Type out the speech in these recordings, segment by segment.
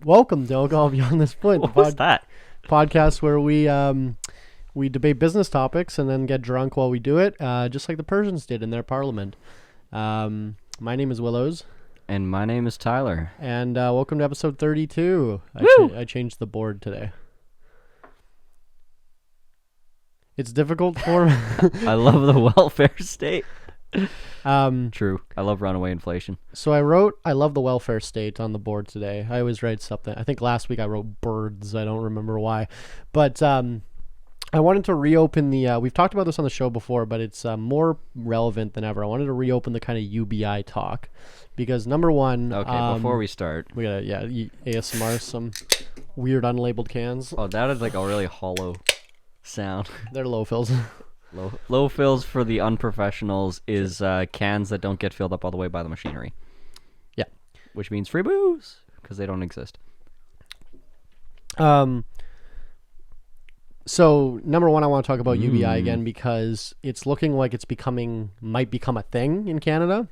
Welcome to Alcohol Beyond This Point, What was that? podcast where we debate business topics and then get drunk while we do it, just like the Persians did in their parliament. My name is Willows, And my name is Tyler. and welcome to episode 32. I changed the board today. It's difficult for me. I love the welfare state. Um, True. I love runaway inflation. so I wrote, I love the welfare state on the board today. I always write something. I think last week I wrote birds. I don't remember why. But I wanted to reopen the, we've talked about this on the show before, but it's more relevant than ever. I wanted to reopen the kind of UBI talk because number one. Okay, before we start. We gotta, ASMR, some weird unlabeled cans. Oh, that is like a really hollow sound. They're low fills. Low fills for the unprofessionals is cans that don't get filled up all the way by the machinery. Yeah. Which means free booze, because they don't exist. So number one, I want to talk about UBI again because it's looking like might become a thing in Canada.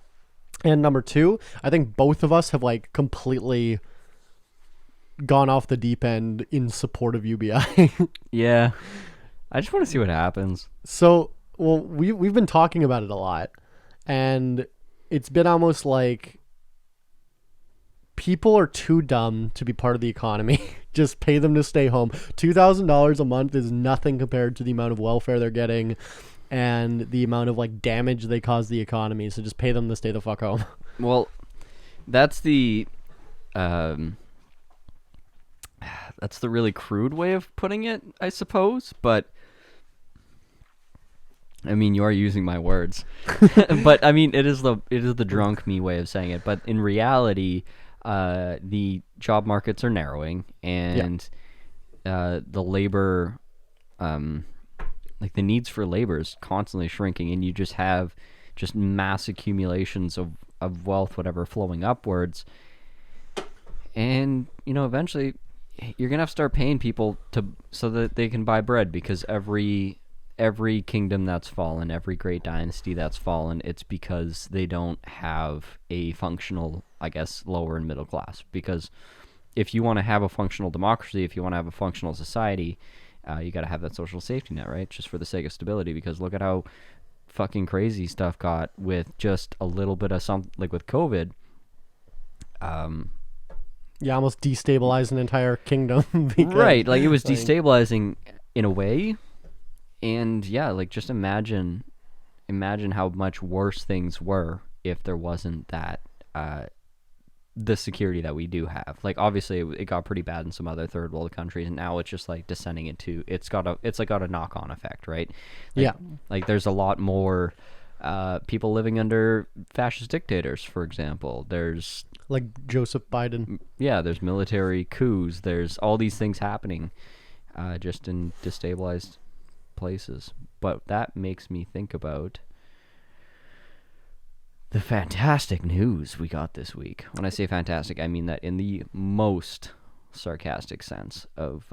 And number two, I think both of us have like completely gone off the deep end in support of UBI. Yeah. I just want to see what happens. So, well, we've been talking about it a lot, and it's been almost like people are too dumb to be part of the economy. Just pay them to stay home. $2,000 a month is nothing compared to the amount of welfare they're getting and the amount of like damage they cause the economy. So just pay them to stay the fuck home. Well, that's the really crude way of putting it, I suppose, but I mean, you are using my words. But I mean, it is the drunk me way of saying it, but in reality, the job markets are narrowing and the labor like the needs for labor is constantly shrinking, and you just have mass accumulations of wealth, whatever, flowing upwards. And, eventually you're going to have to start paying people so that they can buy bread, because every kingdom that's fallen, every great dynasty that's fallen, it's because they don't have a functional, I guess, lower and middle class. Because if you want to have a functional democracy, if you want to have a functional society, you got to have that social safety net, right? Just for the sake of stability. Because look at how fucking crazy stuff got with just a little bit of something, like with COVID. Yeah, almost destabilize an entire kingdom. Right, like it was destabilizing in a way. And yeah, like just imagine how much worse things were if there wasn't that the security that we do have. Like obviously it got pretty bad in some other third world countries, and now it's just like descending into it's got a knock-on effect, right? Like, Yeah. Like there's a lot more people living under fascist dictators, for example. There's Like Joseph Biden. Yeah, there's military coups. There's all these things happening just in destabilized places. But that makes me think about the fantastic news we got this week. When I say fantastic, I mean that in the most sarcastic sense of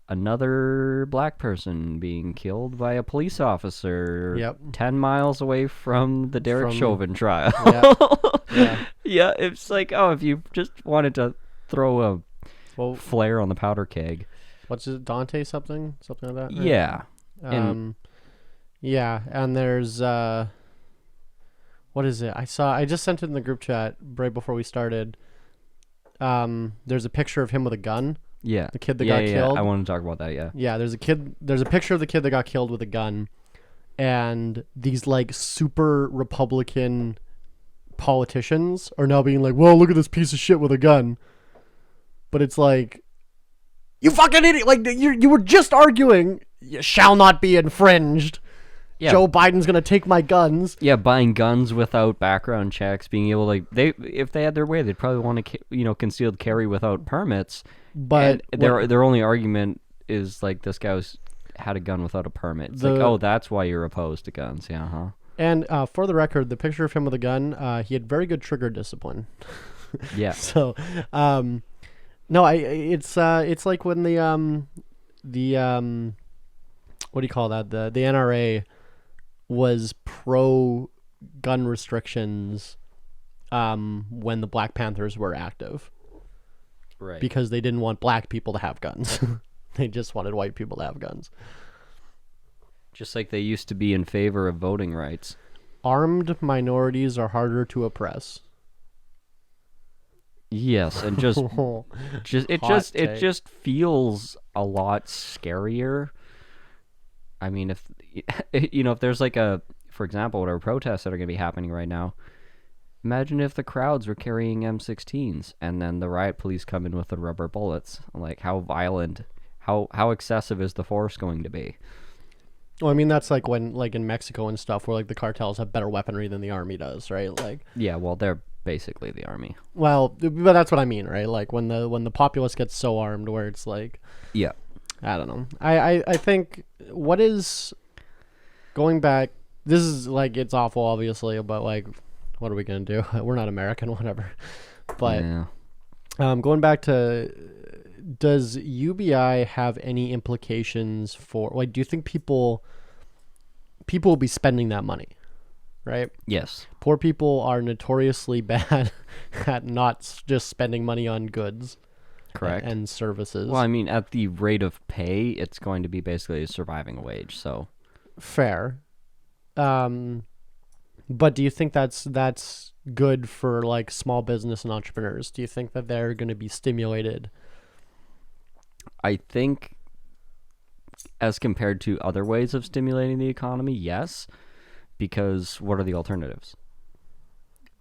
another black person being killed by a police officer 10 miles away from the Derek Chauvin trial. Yeah. Yeah, it's like, oh, if you just wanted to throw a flare on the powder keg. What's it, Dante something like that? Yeah. Yeah, and there's what is it? I just sent it in the group chat right before we started. There's a picture of him with a gun. Yeah. The kid that got killed. I want to talk about that, yeah. Yeah, there's a picture of the kid that got killed with a gun, and these like super Republican politicians are now being like, well, look at this piece of shit with a gun. But it's like, you fucking idiot! Like you were just arguing, you shall not be infringed. Yeah. Joe Biden's gonna take my guns. Yeah, buying guns without background checks, being able to if they had their way, they'd probably want to concealed carry without permits. But their only argument is like, this guy had a gun without a permit. It's like, oh, that's why you're opposed to guns. Yeah, huh? And for the record, the picture of him with a gun, he had very good trigger discipline. Yeah. So, no, it's like when the what do you call that? The NRA was pro gun restrictions when the Black Panthers were active, Right. because they didn't want black people to have guns. They just wanted white people to have guns. Just like they used to be in favor of voting rights. Armed minorities are harder to oppress. Yes, and just Hot it take. just feels a lot scarier. I mean, if if there's like for example, whatever protests that are going to be happening right now, imagine if the crowds were carrying M16s and then the riot police come in with the rubber bullets. Like, how violent, how excessive is the force going to be? Well, I mean, that's like when, like in Mexico and stuff, where like the cartels have better weaponry than the army does, right? Like, Yeah, well, they're basically the army. well, but that's what I mean, right? Like when the populace gets so armed, where it's like, Yeah. I don't know. I think what is going back. This is like, it's awful, obviously, but like, what are we gonna do? We're not American, whatever. But Yeah. going back to, does UBI have any implications for, like, do you think people will be spending that money, right? Yes. Poor people are notoriously bad at not just spending money on goods Correct. and services. Well, I mean, at the rate of pay, it's going to be basically a surviving wage. So, Fair. But do you think that's good for like small business and entrepreneurs? Do you think that they're going to be stimulated? I think, as compared to other ways of stimulating the economy, yes. Because what are the alternatives?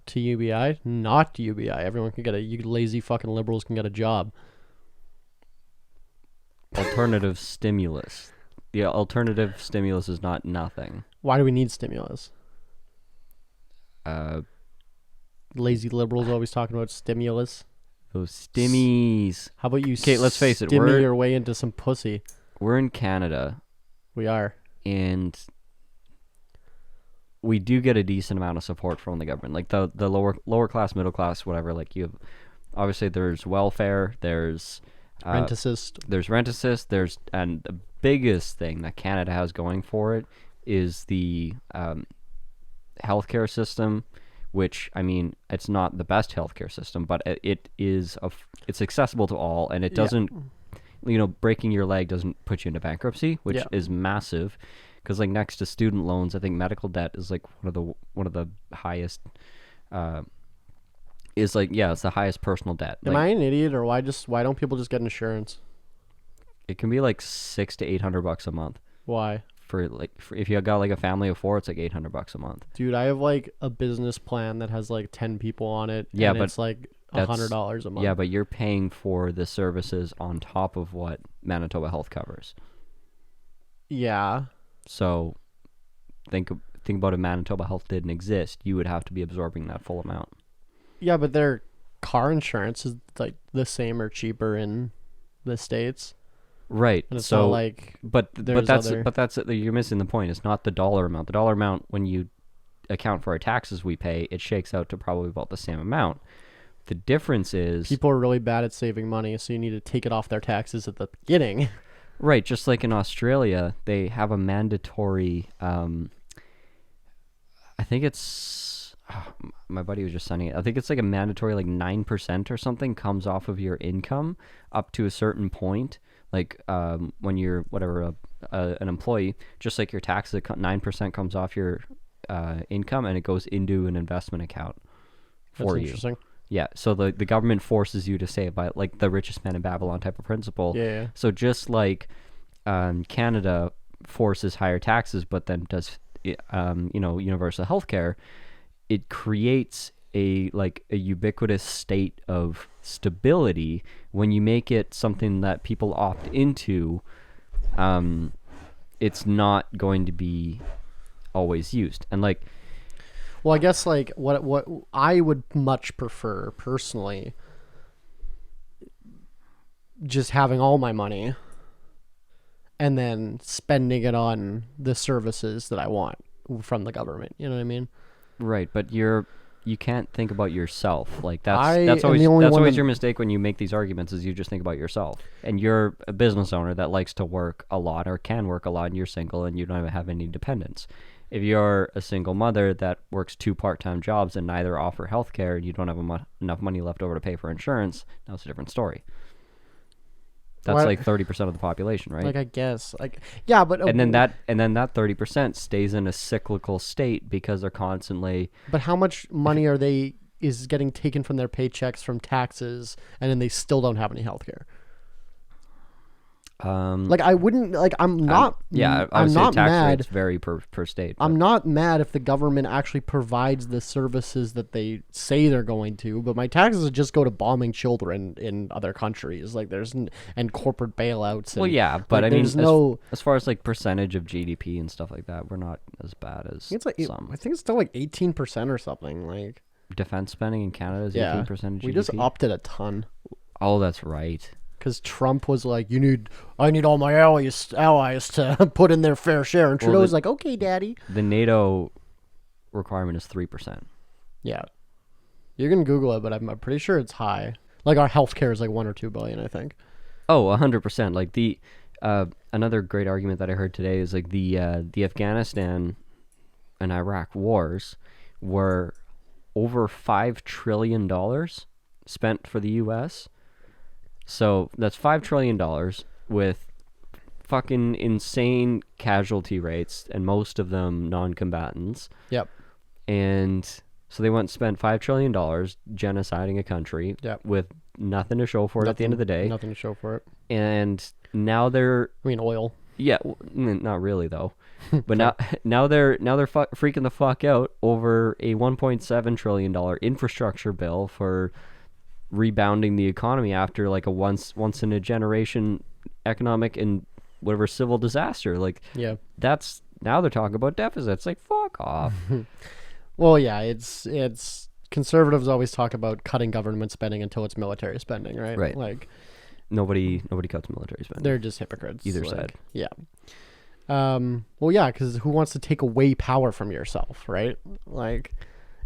To UBI? Not to UBI. Everyone can get you lazy fucking liberals can get a job. Alternative stimulus. The alternative stimulus is not nothing. Why do we need stimulus? Uh, Lazy liberals always talking about stimulus. those stimmies. How about you Okay, let's face it, stimmy your way into some pussy? We're in Canada, We are. and we do get a decent amount of support from the government. Like the lower class, middle class, whatever. Like, you have, obviously there's welfare, there's Rent assist. there's rent assist, and the biggest thing that Canada has going for it is the healthcare system, which, I mean, it's not the best healthcare system, but it's accessible to all, and it doesn't, breaking your leg doesn't put you into bankruptcy, which is massive, because like next to student loans, I think medical debt is like one of the highest. Is like, yeah, it's the highest personal debt. Am Like, I an idiot, or why don't people just get insurance? it can be like $600 to $800 a month. Why? For if you got like a family of 4, it's like $800 a month. Dude, I have like a business plan that has like 10 people on it. Yeah, and but it's like that's- $100 a month. Yeah, but you're paying for the services on top of what Manitoba Health covers. Yeah. So think about if Manitoba Health didn't exist, you would have to be absorbing that full amount. Yeah, but their car insurance is like the same or cheaper in the States. Right. And it's so not like but there's that's other- but that's you're missing the point. It's not the dollar amount. The dollar amount, when you account for our taxes we pay, it shakes out to probably about the same amount. The difference is people are really bad at saving money, so you need to take it off their taxes at the beginning. right, just like in Australia, they have a mandatory I think it's my buddy was just sending it. I think it's like a mandatory, like 9% or something comes off of your income up to a certain point. Like when you're whatever an employee, just like your taxes, 9% comes off your income, and it goes into an investment account for That's you. interesting. Yeah, so the government forces you to save, by like the richest man in Babylon type of principle. Yeah. So just like Canada forces higher taxes, but then does universal healthcare, it creates a ubiquitous state of stability. When you make it something that people opt into, it's not going to be always used. And like, Well, I guess like what I would much prefer personally, just having all my money and then spending it on the services that I want from the government. You know what I mean? right, but you can't think about yourself. Like that's I that's am always the only one always that- your mistake when you make these arguments, is you just think about yourself. And you're a business owner that likes to work a lot or can work a lot, and you're single and you don't have any dependents. if you're a single mother that works 2 part-time jobs and neither offer health care and you don't have enough money left over to pay for insurance, now it's a different story. That's What? like 30% of the population, right? Like, I guess, like, yeah, but and then that 30% stays in a cyclical state because they're constantly. But how much money is getting taken from their paychecks from taxes, and then they still don't have any health care? Like, I wouldn't, like, I'm not, I I'm would say not tax mad. rates vary per state. I'm not mad if the government actually provides the services that they say they're going to, but my taxes just go to bombing children in other countries. Like, and corporate bailouts. And, well, yeah, but like, I mean, there's no. as far as like percentage of GDP and stuff like that, we're not as bad as It's like some. I think it's still like 18% or something. Like, Defense spending in Canada is yeah, 18% of GDP. we just upped it a ton. Oh, that's right. Because Trump was like, I need all my allies to put in their fair share, and Trudeau was like, okay, daddy. The NATO requirement is 3%. Yeah, you can Google it, but I'm pretty sure it's high. Like, our healthcare is like 1 or 2 billion, I think. Oh, 100%. Like the another great argument that I heard today is like the Afghanistan and Iraq wars were over $5 trillion spent for the U.S. So that's $5 trillion with fucking insane casualty rates, and most of them non-combatants. Yep. And so they went and spent $5 trillion genociding a country with nothing to show for it at the end of the day. Nothing to show for it. And now they're... I mean, oil. Yeah, not really though. But now they're freaking the fuck out over a $1.7 trillion infrastructure bill for rebounding the economy after like a once in a generation economic and whatever civil disaster. Like, yeah, that's now they're talking about deficits. Like, fuck off. Well, yeah, it's conservatives always talk about cutting government spending until it's military spending, right? Right. Like, nobody cuts military spending. they're just hypocrites. Either like, side. Yeah. Well, yeah, because who wants to take away power from yourself, right? Like,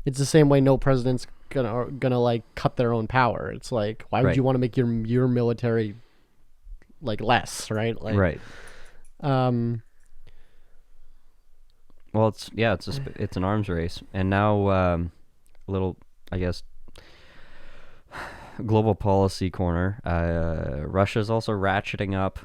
it's the same way no president's gonna like cut their own power. It's like, why would you want to make your military like less, right? Like, right. Well, it's an arms race, and now a little, I guess, global policy corner. Russia's also ratcheting up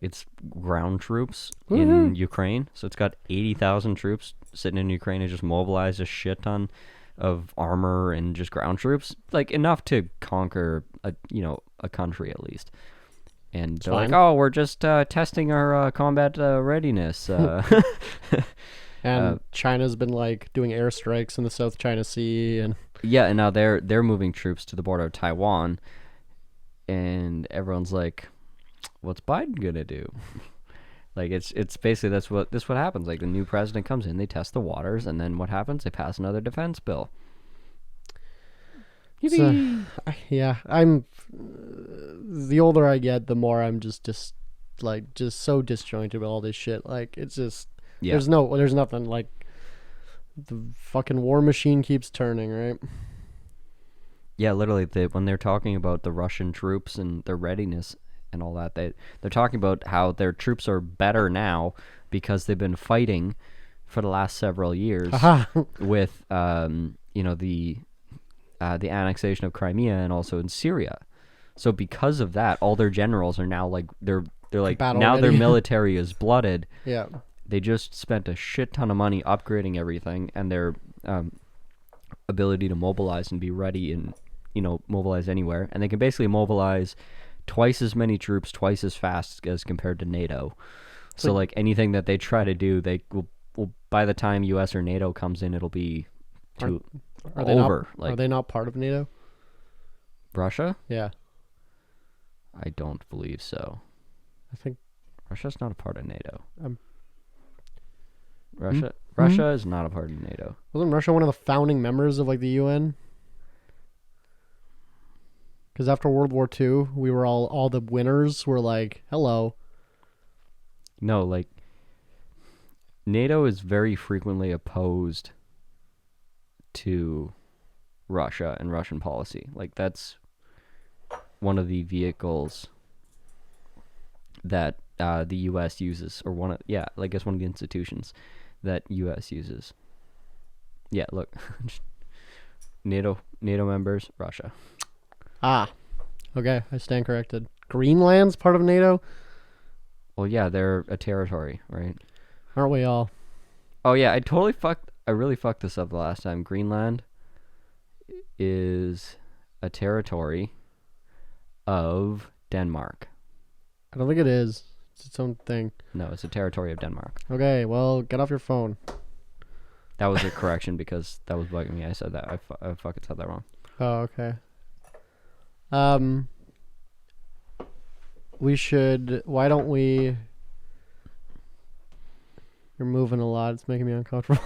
its ground troops in Ukraine. So it's got 80,000 troops sitting in Ukraine and just mobilized a shit ton of armor and just ground troops, like enough to conquer a country at least. And they're like, oh, we're just testing our combat readiness. And China's been like doing airstrikes in the South China Sea, and yeah, and now they're moving troops to the border of Taiwan, and everyone's like, what's Biden gonna do? Like, it's basically that's what happens. Like, the new president comes in, they test the waters, and then what happens? They pass another defense bill. So, yeah, I'm the older I get, the more I'm just so disjointed with all this shit. Like, it's just there's nothing. Like, the fucking war machine keeps turning, right? Yeah, literally, when they're talking about the Russian troops and their readiness and all that, they're talking about how their troops are better now because they've been fighting for the last several years with the annexation of Crimea and also in Syria. So because of that, all their generals are now like they're like now their military is blooded. Yeah. They just spent a shit ton of money upgrading everything, and their ability to mobilize and be ready and mobilize anywhere, and they can basically mobilize twice as many troops twice as fast as compared to NATO. So like anything that they try to do, they will by the time US or NATO comes in, it'll be over. Are they not part of NATO? Russia? Yeah. I don't believe so. I think Russia's not a part of NATO. Russia is not a part of NATO. Wasn't Russia one of the founding members of like the UN? Because after World War II, we were all the winners were like, hello. No, like, NATO is very frequently opposed to Russia and Russian policy. Like, that's one of the vehicles that the U.S. uses, or one of the institutions that U.S. uses. Yeah, look. NATO members, Russia. Ah, okay, I stand corrected. Greenland's part of NATO? Well, yeah, they're a territory, right? Aren't we all? Oh yeah, I really fucked this up the last time. Greenland is a territory of Denmark. I don't think it is. It's its own thing. No, it's a territory of Denmark. Okay, well, get off your phone. That was a correction because that was bugging me. I said that. I fucking said that wrong. Oh, okay. We should. Why don't we? You're moving a lot. It's making me uncomfortable.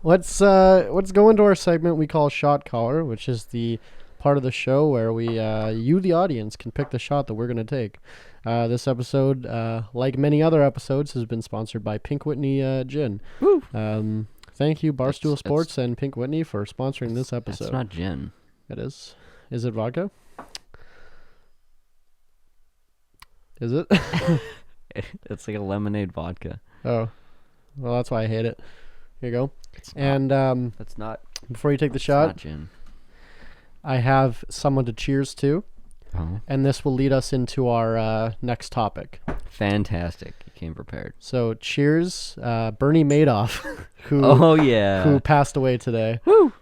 Let's go into our segment we call Shot Caller, which is the part of the show where you, the audience, can pick the shot that we're gonna take. This episode, like many other episodes, has been sponsored by Pink Whitney Gin. Woo! Thank you, Barstool Sports and Pink Whitney, for sponsoring this episode. It's not gin. It is. Is it vodka? Is it? It's like a lemonade vodka. Oh. Well, that's why I hate it. Here you go. That's not. Before you take the Not shot, gin. I have someone to cheers to, Oh, and this will lead us into our next topic. fantastic! You came prepared. So, cheers, Bernie Madoff, who passed away today. Woo!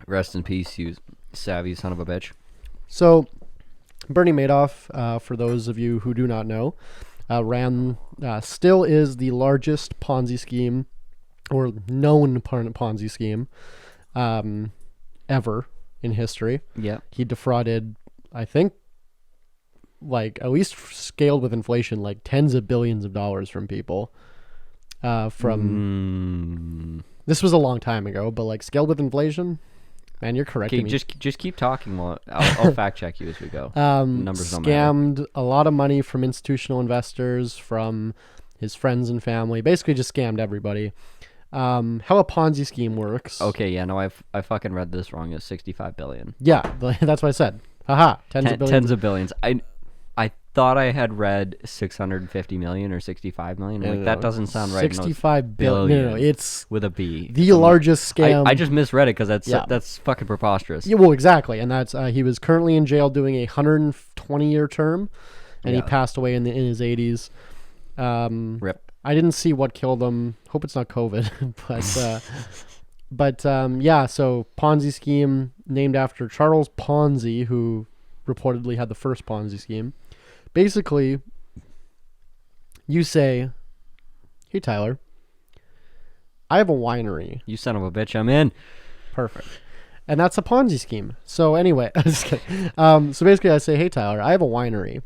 Rest in peace, you savvy son of a bitch. So, Bernie Madoff, for those of you who do not know, still is the largest Ponzi scheme, or known Ponzi scheme, ever in history. Yeah. He defrauded, I think, like, at least scaled with inflation, like tens of billions of dollars from people. This was a long time ago, but like scaled with inflation. Man, you're correcting Okay, me. just keep talking while I'll fact check you as we go. Numbers don't matter. Scammed a lot of money from institutional investors, from his friends and family. Basically, just scammed everybody. How a Ponzi scheme works. Okay, yeah, no, I fucking read this wrong. It's 65 billion. Yeah, that's what I said. Haha, tens of billions. Tens of billions. I thought I had read 650 million or 65 million. Like, that doesn't sound right. 65 billion. No, it's with a B. The largest scam. I just misread it because that's fucking preposterous. Yeah, well, exactly, and that's he was currently in jail doing a 120-year term, and he passed away in his 80s. Rip. I didn't see what killed him. Hope it's not COVID, but yeah. So Ponzi scheme named after Charles Ponzi, who reportedly had the first Ponzi scheme. Basically, you say, "Hey Tyler, I have a winery." You son of a bitch, I'm in. Perfect. And that's a Ponzi scheme. So anyway, I'm just kidding. So basically I say, "Hey Tyler, I have a winery.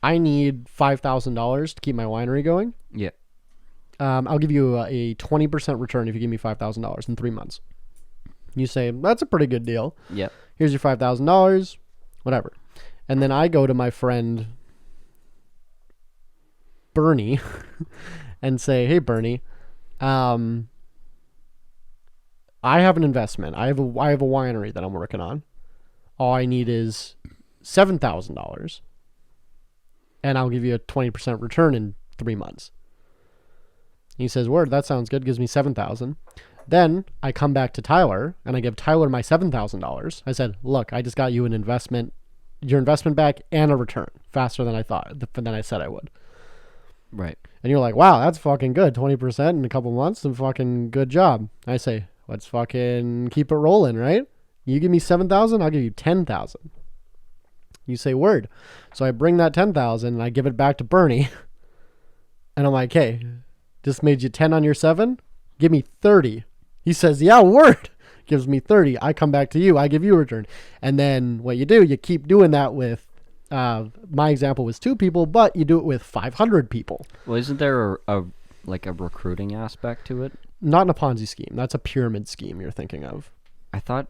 I need $5,000 to keep my winery going. Yeah. I'll give you a 20% return if you give me $5,000 in 3 months." You say, "That's a pretty good deal. Yep. Here's your $5,000, whatever." And then I go to my friend Bernie and say, "Hey Bernie, I have an investment. I have a winery that I'm working on. All I need is $7,000, and I'll give you a 20% return in 3 months." He says, "Word, that sounds good." Gives me $7,000. Then I come back to Tyler and I give Tyler my $7,000. I said, "Look, I just got you your investment back and a return faster than I said I would." Right. And you're like, "Wow, that's fucking good. 20% in a couple months, and fucking good job." I say, "Let's fucking keep it rolling, right? You give me 7,000, I'll give you 10,000. You say, "Word." So I bring that 10,000 and I give it back to Bernie. And I'm like, "Hey, just made you 10 on your 7. Give me 30. He says, "Yeah, word." Gives me 30. I come back to you. I give you a return. And then what you do, you keep doing that with, my example was 2 people, but you do it with 500 people. Well, isn't there a recruiting aspect to it? Not in a Ponzi scheme. That's a pyramid scheme you're thinking of. I thought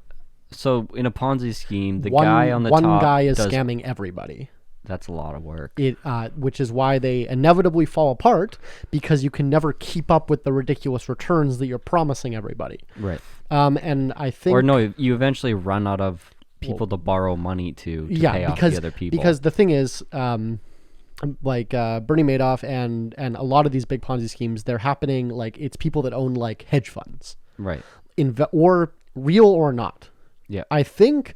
so. In a Ponzi scheme, the guy on the top, one guy is scamming everybody. That's a lot of work. Which is why they inevitably fall apart, because you can never keep up with the ridiculous returns that you're promising everybody. Right. And I think, or no, you eventually run out of people to borrow money to pay off the other people. Because the thing is, like Bernie Madoff and a lot of these big Ponzi schemes, they're happening like it's people that own like hedge funds, Right. or real or not. Yeah. I think,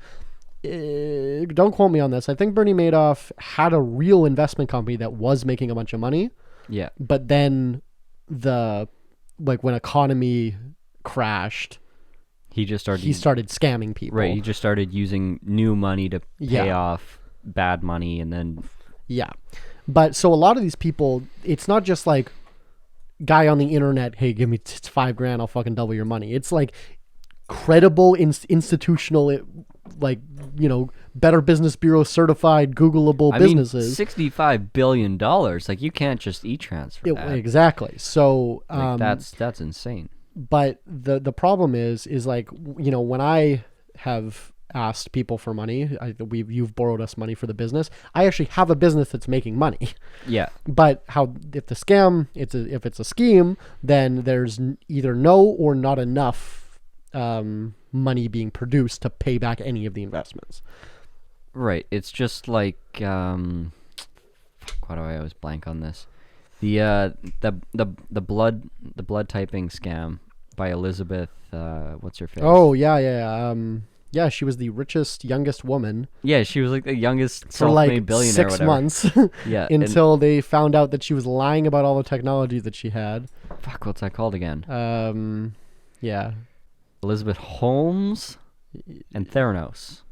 don't quote me on this, I think Bernie Madoff had a real investment company that was making a bunch of money, Yeah. but then when economy crashed, He started scamming people. Right. He just started using new money to pay off bad money, and then Yeah. But so a lot of these people, it's not just like guy on the internet, hey, give me $5,000, I'll fucking double your money. It's like credible institutional, like, Better Business Bureau certified Googleable businesses. $65 billion. Like, you can't just e-transfer that. Exactly. So Like, that's insane. But the problem is like, when I have asked people for money, you've borrowed us money for the business. I actually have a business that's making money. Yeah. But if it's a scheme, then there's either no or not enough money being produced to pay back any of the investments. Right. It's just like why do I always blank on this? The blood typing scam by Elizabeth. What's her face? Oh yeah. Yeah, she was the richest, youngest woman. Yeah, she was like the youngest for self-made like billionaire. 6 or whatever. months. Yeah. Until they found out that she was lying about all the technology that she had. Fuck, what's that called again? Yeah. Elizabeth Holmes and Theranos.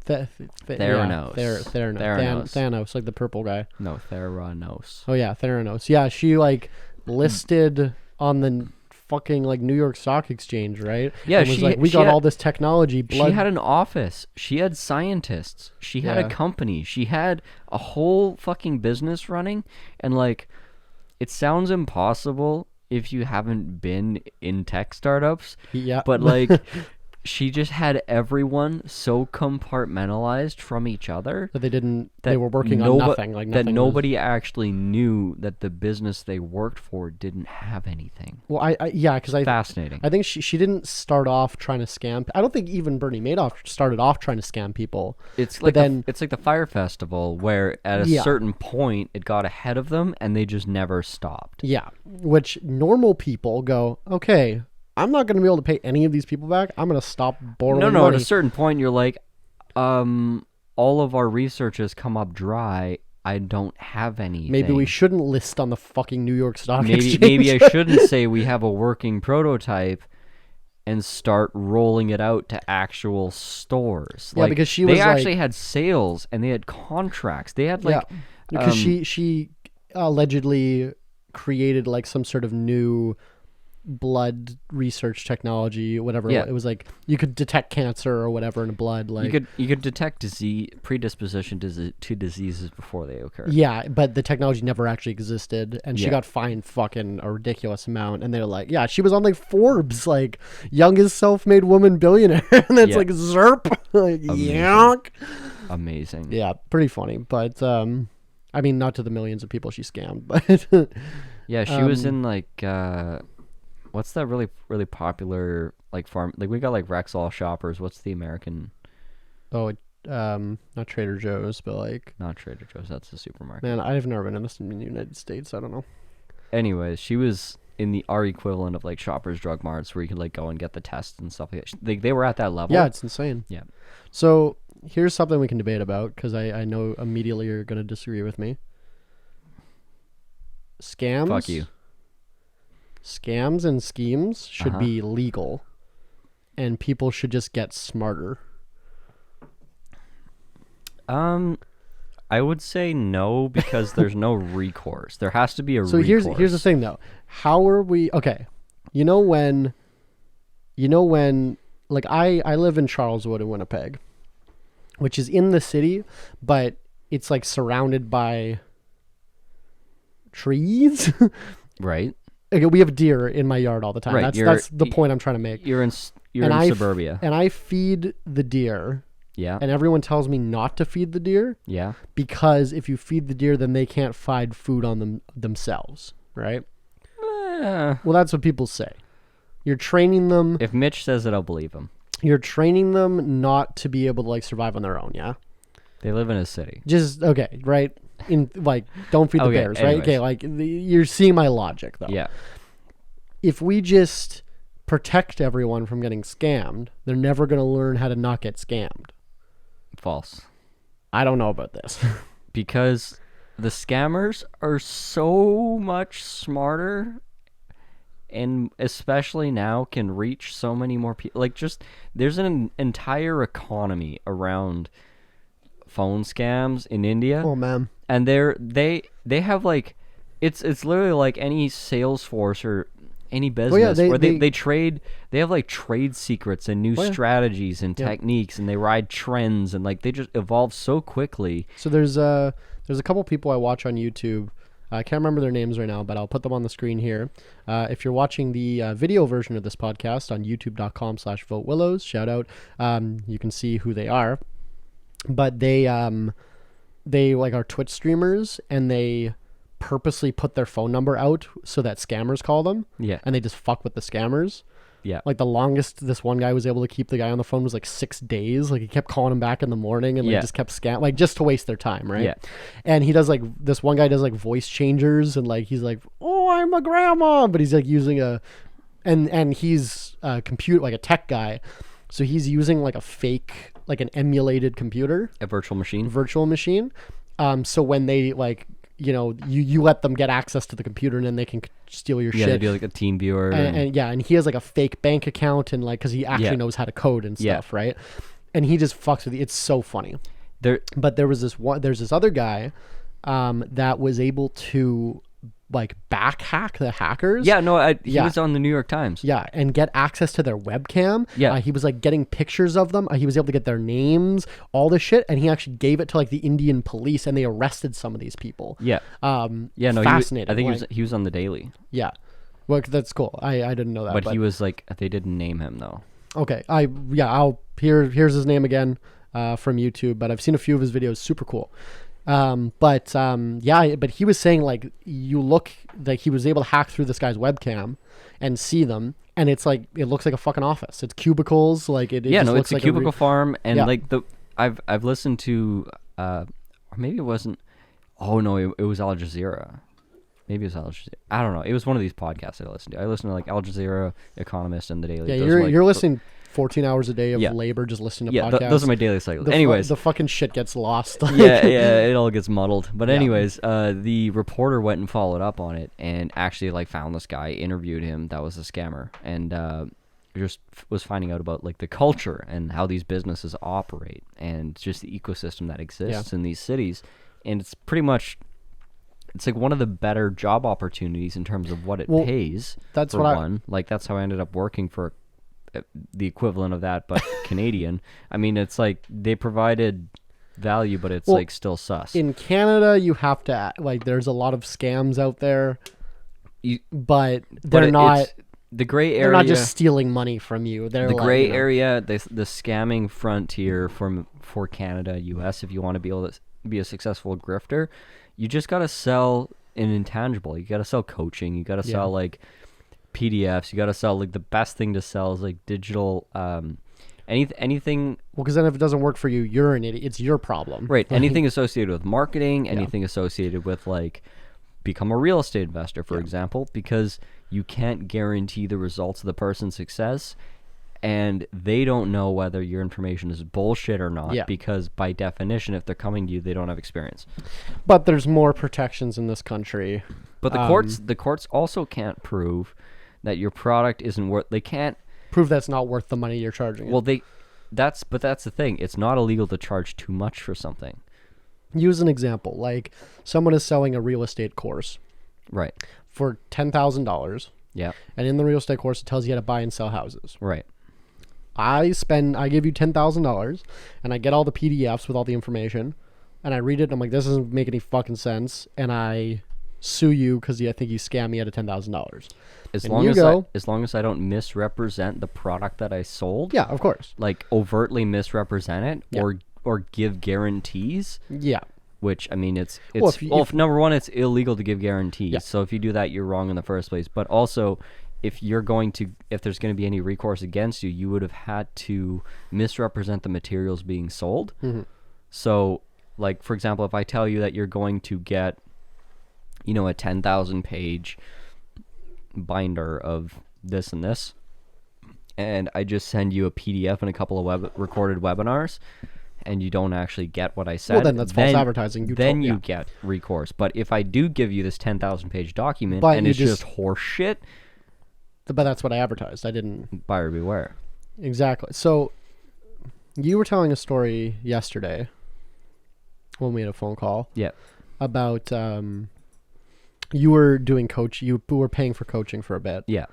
Theranos. Thanos, like the purple guy. No, Theranos. Oh yeah, Theranos. Yeah, she like listed on the fucking like New York Stock Exchange, right? Yeah, and was like, we got all this technology. She had an office. She had scientists. She had a company. She had a whole fucking business running. And like, it sounds impossible if you haven't been in tech startups. Yeah. But like, she just had everyone so compartmentalized from each other that they were working on nothing. Like nothing that nobody actually knew that the business they worked for didn't have anything. Well, because fascinating. I think she didn't start off trying to scam. I don't think even Bernie Madoff started off trying to scam people. It's like it's like the Fire Festival, where at a certain point it got ahead of them and they just never stopped. Yeah, which normal people go, okay, I'm not going to be able to pay any of these people back. I'm going to stop borrowing money. No, at a certain point, you're like, all of our research has come up dry. I don't have anything. Maybe we shouldn't list on the fucking New York Stock Exchange. Maybe I shouldn't say we have a working prototype and start rolling it out to actual stores. Yeah, like, because they actually had sales and they had contracts. They had like... because she allegedly created like some sort of new blood research technology, whatever. It was like you could detect cancer or whatever in blood. Like you could detect predisposition to diseases before they occur. Yeah, but the technology never actually existed, and she got fined fucking a ridiculous amount. And they're like, yeah, she was on like Forbes, like youngest self-made woman billionaire, and it's like zerp, like yonk. Amazing. Yeah, pretty funny, but I mean, not to the millions of people she scammed, but yeah, she was in like. What's that really, really popular like farm? Like we got like Rexall Shoppers. What's the American? Oh, not Trader Joe's, but like not Trader Joe's. That's the supermarket. Man, I've never been in this in the United States. I don't know. Anyways, she was in our equivalent of like Shoppers Drug Marts, where you could like go and get the tests and stuff like that. They were at that level. Yeah, it's insane. Yeah. So here's something we can debate about, because I know immediately you're going to disagree with me. Scams. Fuck you. Scams and schemes should be legal, and people should just get smarter. I would say no, because there's no recourse. There has to be a recourse. So here's the thing though. How are we okay? You know when like I live in Charleswood in Winnipeg, which is in the city, but it's like surrounded by trees. Right. Okay, we have deer in my yard all the time. Right, That's the point I'm trying to make. You're in suburbia. And I feed the deer. Yeah. And everyone tells me not to feed the deer. Yeah. Because if you feed the deer, then they can't find food on themselves, right? Well, that's what people say. You're training them. If Mitch says it, I'll believe him. You're training them not to be able to like survive on their own, yeah? They live in a city. Just okay, right? don't feed the Okay, bears, right? anyways. Okay, you're seeing my logic though. Yeah. If we just protect everyone from getting scammed, they're never going to learn how to not get scammed. False. I don't know about this. Because the scammers are so much smarter, and especially now can reach so many more people. Like, just there's an entire economy around phone scams in India. Oh man. And they have like it's literally like any Salesforce or any business where they trade. They have like trade secrets and new strategies and techniques, and they ride trends, and like they just evolve so quickly. So there's a couple people I watch on YouTube. I can't remember their names right now, but I'll put them on the screen here. If you're watching the video version of this podcast on youtube.com/votewillows, shout out. You can see who they are. But they like are Twitch streamers, and they purposely put their phone number out so that scammers call them. Yeah. And they just fuck with the scammers. Yeah. Like the longest this one guy was able to keep the guy on the phone was like 6 days. Like he kept calling him back in the morning and just kept just to waste their time, right? Yeah. And he does like this one guy does like voice changers, and like he's like, "Oh, I'm a grandma," but he's like using and he's a computer, like a tech guy. So he's using like a fake, like an emulated computer, A virtual machine. So when they like, you let them get access to the computer, and then they can steal your Yeah, shit. they do like a team viewer. And he has like a fake bank account, and like, because he actually knows how to code and stuff, right? And he just fucks with you. It's so funny. But there's this other guy that was able to like back hack the hackers. Yeah, no, he was on the New York Times. Yeah, and get access to their webcam. Yeah. He was like getting pictures of them. He was able to get their names, all this shit, and he actually gave it to like the Indian police, and they arrested some of these people. Yeah. Yeah, no, fascinating. I think he was on the Daily. Yeah. Well, that's cool. I didn't know that. But he was like, they didn't name him though. Okay. Here's his name again from YouTube, but I've seen a few of his videos. Super cool. But he was saying like you look like he was able to hack through this guy's webcam and see them, and it's like it looks like a fucking office. It's cubicles, like it. Yeah, just no, looks it's a like cubicle farm, and like I've listened to, or maybe it wasn't. Oh no, it was Al Jazeera. Maybe it was Al Jazeera. I don't know. It was one of these podcasts that I listened to. I listened to like Al Jazeera, Economist, and the Daily. Yeah, Those you're listening 14 hours a day of labor just listening to podcasts. Those are my daily cycles. Anyways, the fucking shit gets lost. yeah, it all gets muddled. But anyways, the reporter went and followed up on it, and actually like found this guy, interviewed him. That was a scammer, and just was finding out about like the culture and how these businesses operate, and just the ecosystem that exists in these cities. And it's pretty much, it's like one of the better job opportunities in terms of what it pays. That's for one. Like that's how I ended up working for the equivalent of that, but Canadian. I mean, it's like they provided value, but it's like still sus. In Canada, you have to like. There's a lot of scams out there, but they're not. The gray area. They're not just stealing money from you. They're the like, gray area, the scamming frontier for Canada, U.S. If you want to be able to be a successful grifter, you just gotta sell an intangible. You gotta sell coaching. You gotta sell like PDFs. You got to sell like the best thing to sell is like digital anything. Well, because then if it doesn't work for you, you're an idiot. It's your problem, right? Anything associated with marketing, anything associated with like become a real estate investor, for example, because you can't guarantee the results of the person's success, and they don't know whether your information is bullshit or not, because by definition, if they're coming to you, they don't have experience. But there's more protections in this country. But the courts also can't prove that your product isn't worth. They can't prove that's not worth the money you're charging. Well, that's the thing. It's not illegal to charge too much for something. Use an example. Like someone is selling a real estate course, right, for $10,000. Yeah. And in the real estate course, it tells you how to buy and sell houses. Right. I give you $10,000, and I get all the PDFs with all the information, and I read it, and I'm like, this doesn't make any fucking sense, and I sue you because I think you scammed me out of $10,000. As long as I don't misrepresent the product that I sold. Yeah, of course. Like overtly misrepresent it or give guarantees. Yeah. Which I mean, if number one, it's illegal to give guarantees. Yeah. So if you do that, you're wrong in the first place. But also, if there's going to be any recourse against you, you would have had to misrepresent the materials being sold. Mm-hmm. So like, for example, if I tell you that you're going to get, you know, a 10,000 page binder of this and this, and I just send you a PDF and a couple of recorded webinars, and you don't actually get what I said, Well, then that's false advertising. You get recourse. But if I do give you this 10,000 page document But and you it's just- just horse shit, But that's what I advertised. I didn't. buyer beware. Exactly. So you were telling a story yesterday when we had a phone call Yeah. about you were doing coach. You were paying for coaching for a bit. Yeah.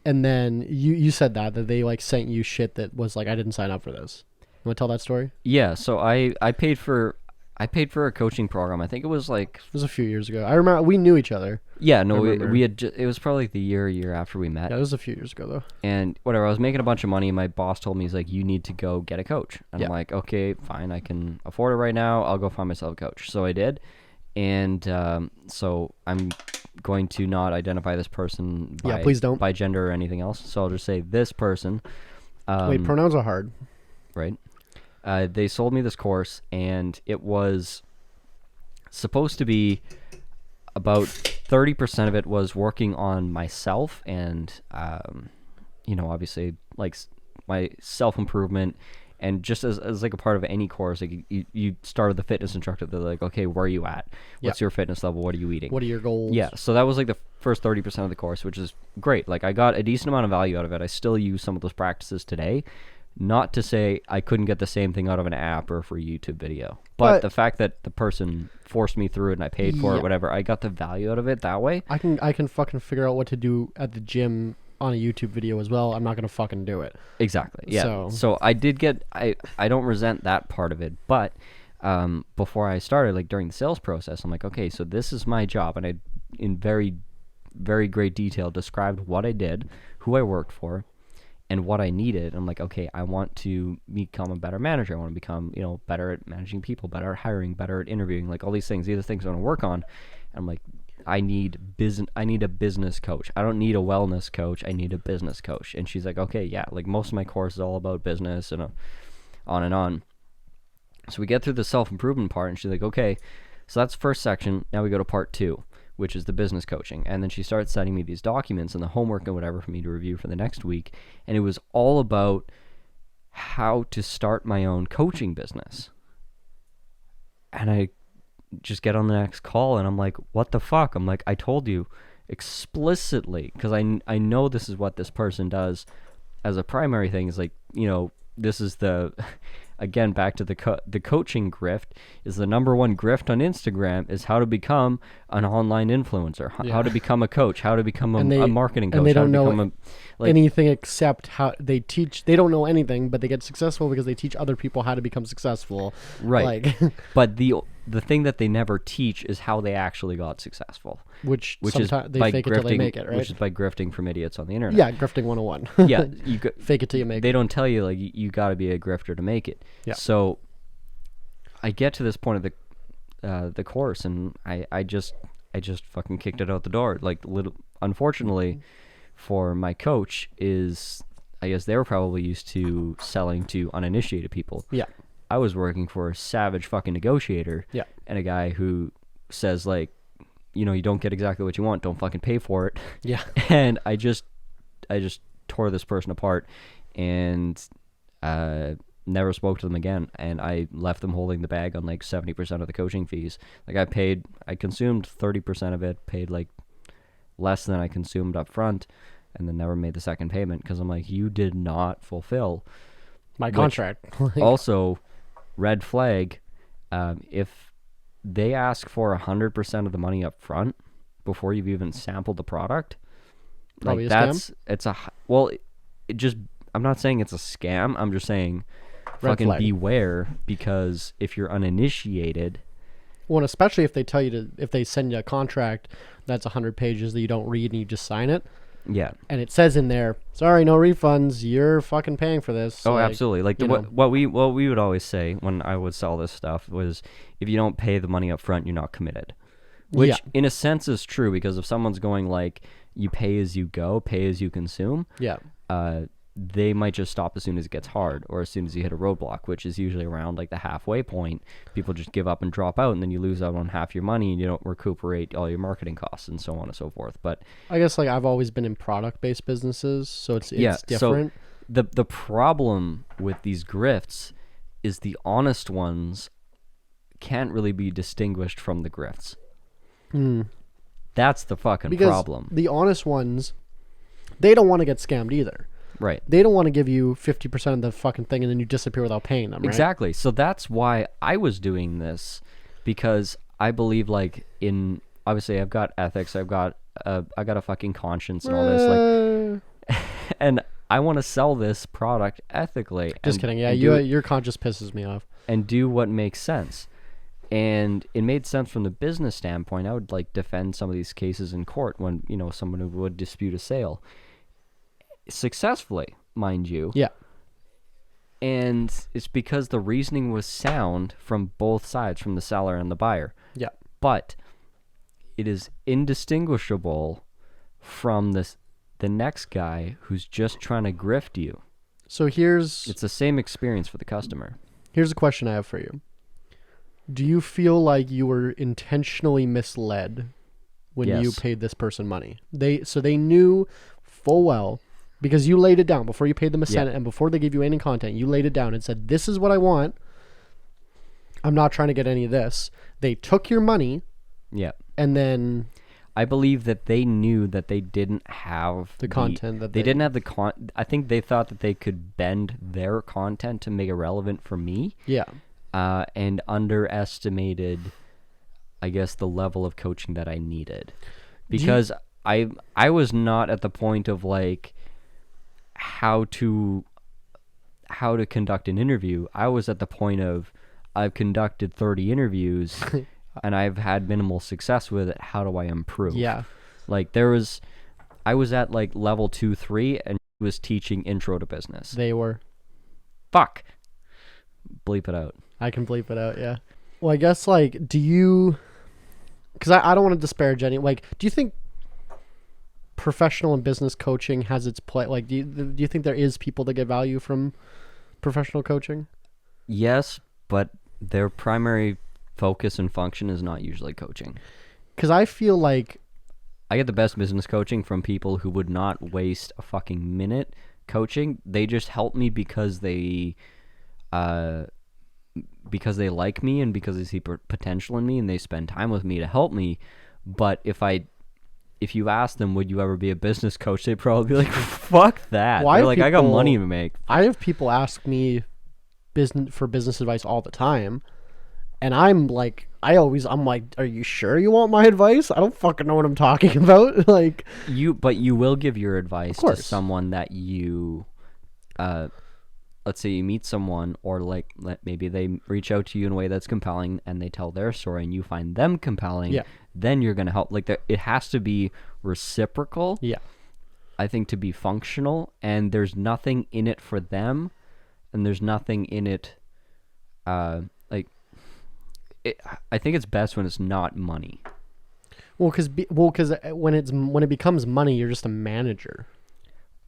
And then you said that they like sent you shit that was like, I didn't sign up for this. You want to tell that story? Yeah, so I paid for a coaching program. I think it was like, It was a few years ago. I remember we knew each other. yeah, no, remember. we had it was probably like the year after we met. Yeah, it was a few years ago though. And whatever, I was making a bunch of money, and my boss told me, he's like, you need to go get a coach. And Yeah. I'm like, okay, fine, I can afford it right now. I'll go find myself a coach. So I did. And so I'm going to not identify this person by, Please don't. by gender or anything else. So I'll just say this person. Wait, pronouns are hard. Right. They sold me this course, and it was supposed to be about 30% of it was working on myself and, you know, obviously, like, my self-improvement. And just as like a part of any course, like you start with the fitness instructor. They're like, okay, where are you at? What's your fitness level? What are you eating? What are your goals? Yeah, so that was like the first 30% of the course, which is great. Like, I got a decent amount of value out of it. I still use some of those practices today. Not to say I couldn't get the same thing out of an app or a free YouTube video. But the fact that the person forced me through it and I paid for it, whatever, I got the value out of it that way. I can fucking figure out what to do at the gym on a YouTube video as well. I'm not gonna fucking do it. Exactly. Yeah. So I did get I don't resent that part of it, but before I started, like during the sales process, I'm like, okay, so this is my job, and I in very, very great detail described what I did, who I worked for, and what I needed. I'm like, okay, I want to become a better manager. I want to become, you know, better at managing people, better at hiring, better at interviewing, like all these things. These are things I want to work on. And I'm like, I need a business coach. I don't need a wellness coach. I need a business coach. And she's like, okay, yeah, like most of my course is all about business and on and on. So we get through the self-improvement part, and she's like, okay, so that's the first section. Now we go to part 2, which is the business coaching. And then she starts sending me these documents and the homework and whatever for me to review for the next week. And it was all about how to start my own coaching business. And I just get on the next call, and I'm like, what the fuck? I'm like, I told you explicitly, because I know this is what this person does as a primary thing, is like, you know, this is the again, back to the coaching grift, is the number one grift on Instagram is how to become an online influencer, how to become a coach, how to become a marketing coach. And they how don't to know become anything except how they teach. They don't know anything, but they get successful because they teach other people how to become successful. Right. Like, but the thing that they never teach is how they actually got successful. which is they by fake grifting, it till they make it, right? which is by grifting from idiots on the internet. Yeah, grifting 101. Yeah, Fake it till you make they it. don't tell you, like, you got to be a grifter to make it. Yeah. So I get to this point of the course, and I just fucking kicked it out the door. Like, unfortunately for my coach, is I guess they were probably used to selling to uninitiated people. Yeah. I was working for a savage fucking negotiator. Yeah. And a guy who says, like, you know, you don't get exactly what you want, don't fucking pay for it. Yeah. And I just tore this person apart, and never spoke to them again. And I left them holding the bag on like 70% of the coaching fees. Like, I consumed 30% of it, paid like less than I consumed up front, and then never made the second payment, because I'm like, you did not fulfill My contract. also, red flag, if they ask for 100% of the money up front before you've even sampled the product, Probably like, a scam? I'm not saying it's a scam. I'm just saying Red fucking flag. beware, because if you're uninitiated, Well, and especially if they tell you if they send you a contract that's 100 pages that you don't read and you just sign it, yeah. and it says in there, sorry, no refunds, you're fucking paying for this. Oh, Like, absolutely. Like, you know. what we would always say when I would sell this stuff was, if you don't pay the money up front, you're not committed. Which, Yeah. in a sense, is true, because if someone's going like, you pay as you go, pay as you consume, Yeah. they might just stop as soon as it gets hard or as soon as you hit a roadblock, which is usually around like the halfway point. People just give up and drop out, and then you lose out on half your money and you don't recuperate all your marketing costs and so on and so forth. But I guess like I've always been in product-based businesses, so it's different. So the problem with these grifts is the honest ones can't really be distinguished from the grifts. That's the fucking problem. The honest ones, they don't want to get scammed either. Right. They don't want to give you 50% of the fucking thing and then you disappear without paying them, right? Exactly. So that's why I was doing this, because I believe like in, obviously I've got ethics, I got a fucking conscience and all this, like, and I want to sell this product ethically. Just kidding. Yeah, your conscience pisses me off. And do what makes sense. And it made sense from the business standpoint. I would like defend some of these cases in court when, you know, someone who would dispute a sale. Successfully, mind you. Yeah. And it's because the reasoning was sound from both sides, from the seller and the buyer. Yeah. But it is indistinguishable from the next guy who's just trying to grift you. So it's the same experience for the customer. Here's a question I have for you. Do you feel like you were intentionally misled when you paid this person money? So they knew full well, because you laid it down before you paid them a cent, and before they gave you any content, you laid it down and said, this is what I want. I'm not trying to get any of this. They took your money. Yeah. And then I believe that they knew that they didn't have the content that they didn't have the I think they thought that they could bend their content to make it relevant for me. Yeah. And underestimated, I guess, the level of coaching that I needed, because I was not at the point of like how to conduct an interview. I was at the point of I've conducted 30 interviews and I've had minimal success with it. How do I improve? Yeah. Like I was at like level 2, 3 and was teaching intro to business. They were. Fuck. Bleep it out. I can bleep it out, yeah. Well, I guess, like, do you... Because I don't want to disparage any... Like, do you think professional and business coaching has its play? Like, do you think there is people that get value from professional coaching? Yes, but their primary focus and function is not usually coaching. Because I feel like... I get the best business coaching from people who would not waste a fucking minute coaching. They just help me because they like me and because they see potential in me and they spend time with me to help me. But if you ask them, would you ever be a business coach, they'd probably be like, fuck that. They're like, I got money to make. I have people ask me for business advice all the time, and I'm like, are you sure you want my advice? I don't fucking know what I'm talking about. Like, but you will give your advice to someone that you let's say you meet someone, or like maybe they reach out to you in a way that's compelling and they tell their story and you find them compelling, then you're going to help. Like, it has to be reciprocal, I think, to be functional, and there's nothing in it for them, and there's nothing in it, I think it's best when it's not money. Well, because when it becomes money, you're just a manager.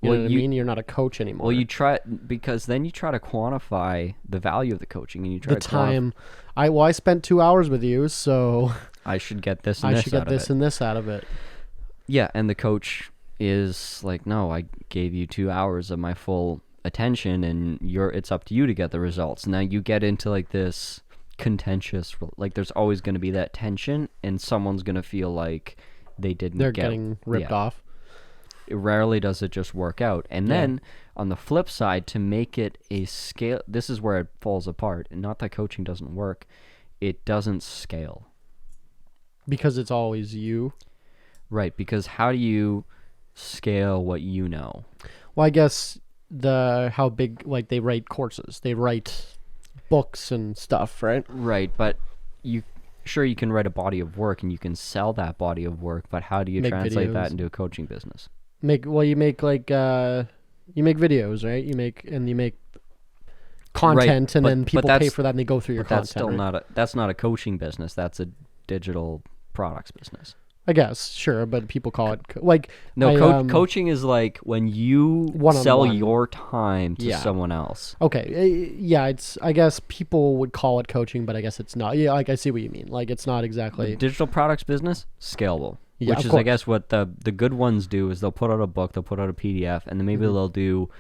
You know what I mean? You're not a coach anymore. Well, because then you try to quantify the value of the coaching, and you try the time. I spent 2 hours with you, so I should get this. And I this should get out this of it. and this out of it. Yeah, and the coach is like, no, I gave you 2 hours of my full attention, and it's up to you to get the results. Now you get into like this contentious, like there's always going to be that tension, and someone's going to feel like they're getting ripped off. Rarely does it just work out. And then on the flip side, to make it a scale, this is where it falls apart. And not that coaching doesn't work, it doesn't scale. Because it's always you. Right, because how do you scale what you know? Well, I guess how big, like, they write courses. They write books and stuff, right? Right, but you can write a body of work and you can sell that body of work, but how do you translate that into a coaching business? You make videos, right? You make content, and then people pay for that and they go through your content. That's still not a coaching business. That's a digital products business. I guess, sure, but people call it like No, coaching. coaching is like when you One-on-one. sell your time to Yeah. someone else. Okay, yeah, it's. I guess people would call it coaching, but I guess it's not. Yeah, like I see what you mean. Like it's not The exactly. digital products business, scalable. Yeah, Which of is, course. I guess, what the good ones do is they'll put out a book, they'll put out a PDF, and then maybe Mm-hmm. they'll do,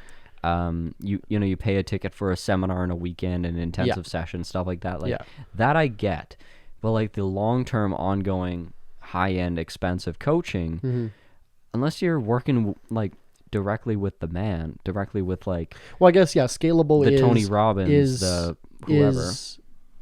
you pay a ticket for a seminar in a weekend, an intensive session, stuff like that. Like Yeah. that I get, but like the long-term, ongoing, high-end, expensive coaching, Mm-hmm. unless you're working like directly with the man, directly with like Well, I guess scalable the is Tony Robbins, is the whoever.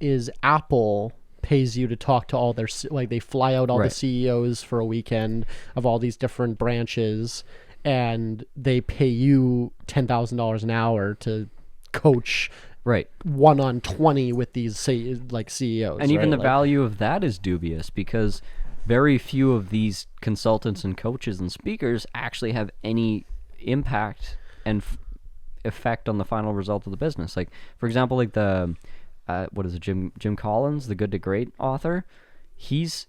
is Apple pays you to talk to all their like they fly out all the Right. CEOs for a weekend of all these different branches, and they pay you $10,000 an hour to coach Right. 1-on-20 with these like CEOs. And even right? the Like, value of that is dubious because very few of these consultants and coaches and speakers actually have any impact and effect on the final result of the business. Like, for example, like the what is it, Jim Collins, the Good to Great author? He's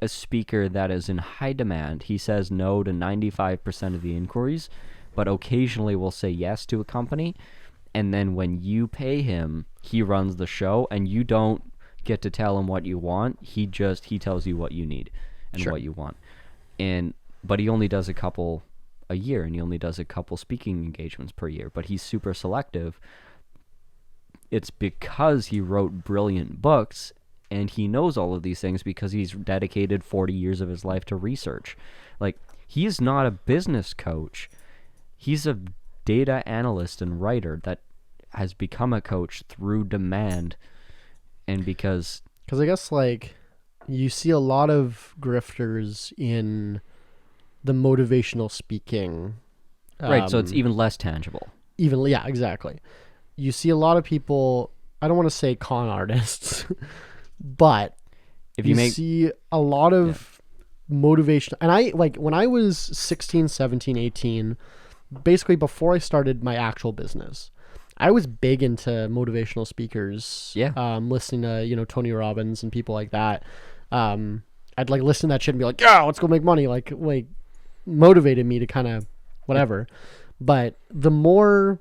a speaker that is in high demand. He says no to 95% of the inquiries, but occasionally will say yes to a company. And then when you pay him, he runs the show, and you don't get to tell him what you want. He tells you what you need and Sure. what you want. But he only does a couple a year, and he only does a couple speaking engagements per year. But he's super selective. It's because he wrote brilliant books, and he knows all of these things because he's dedicated 40 years of his life to research. Like, he is not a business coach. He's a data analyst and writer that has become a coach through demand, and because I guess like you see a lot of grifters in the motivational speaking. right, so it's even less tangible. Exactly. You see a lot of people, I don't want to say con artists, but If you make see a lot of motivation. And I like when I was 16, 17, 18, basically before I started my actual business, I was big into motivational speakers. Yeah. Listening to, Tony Robbins and people like that. I'd like listen to that shit and be like, yeah, let's go make money. Like motivated me to kind of whatever. But the more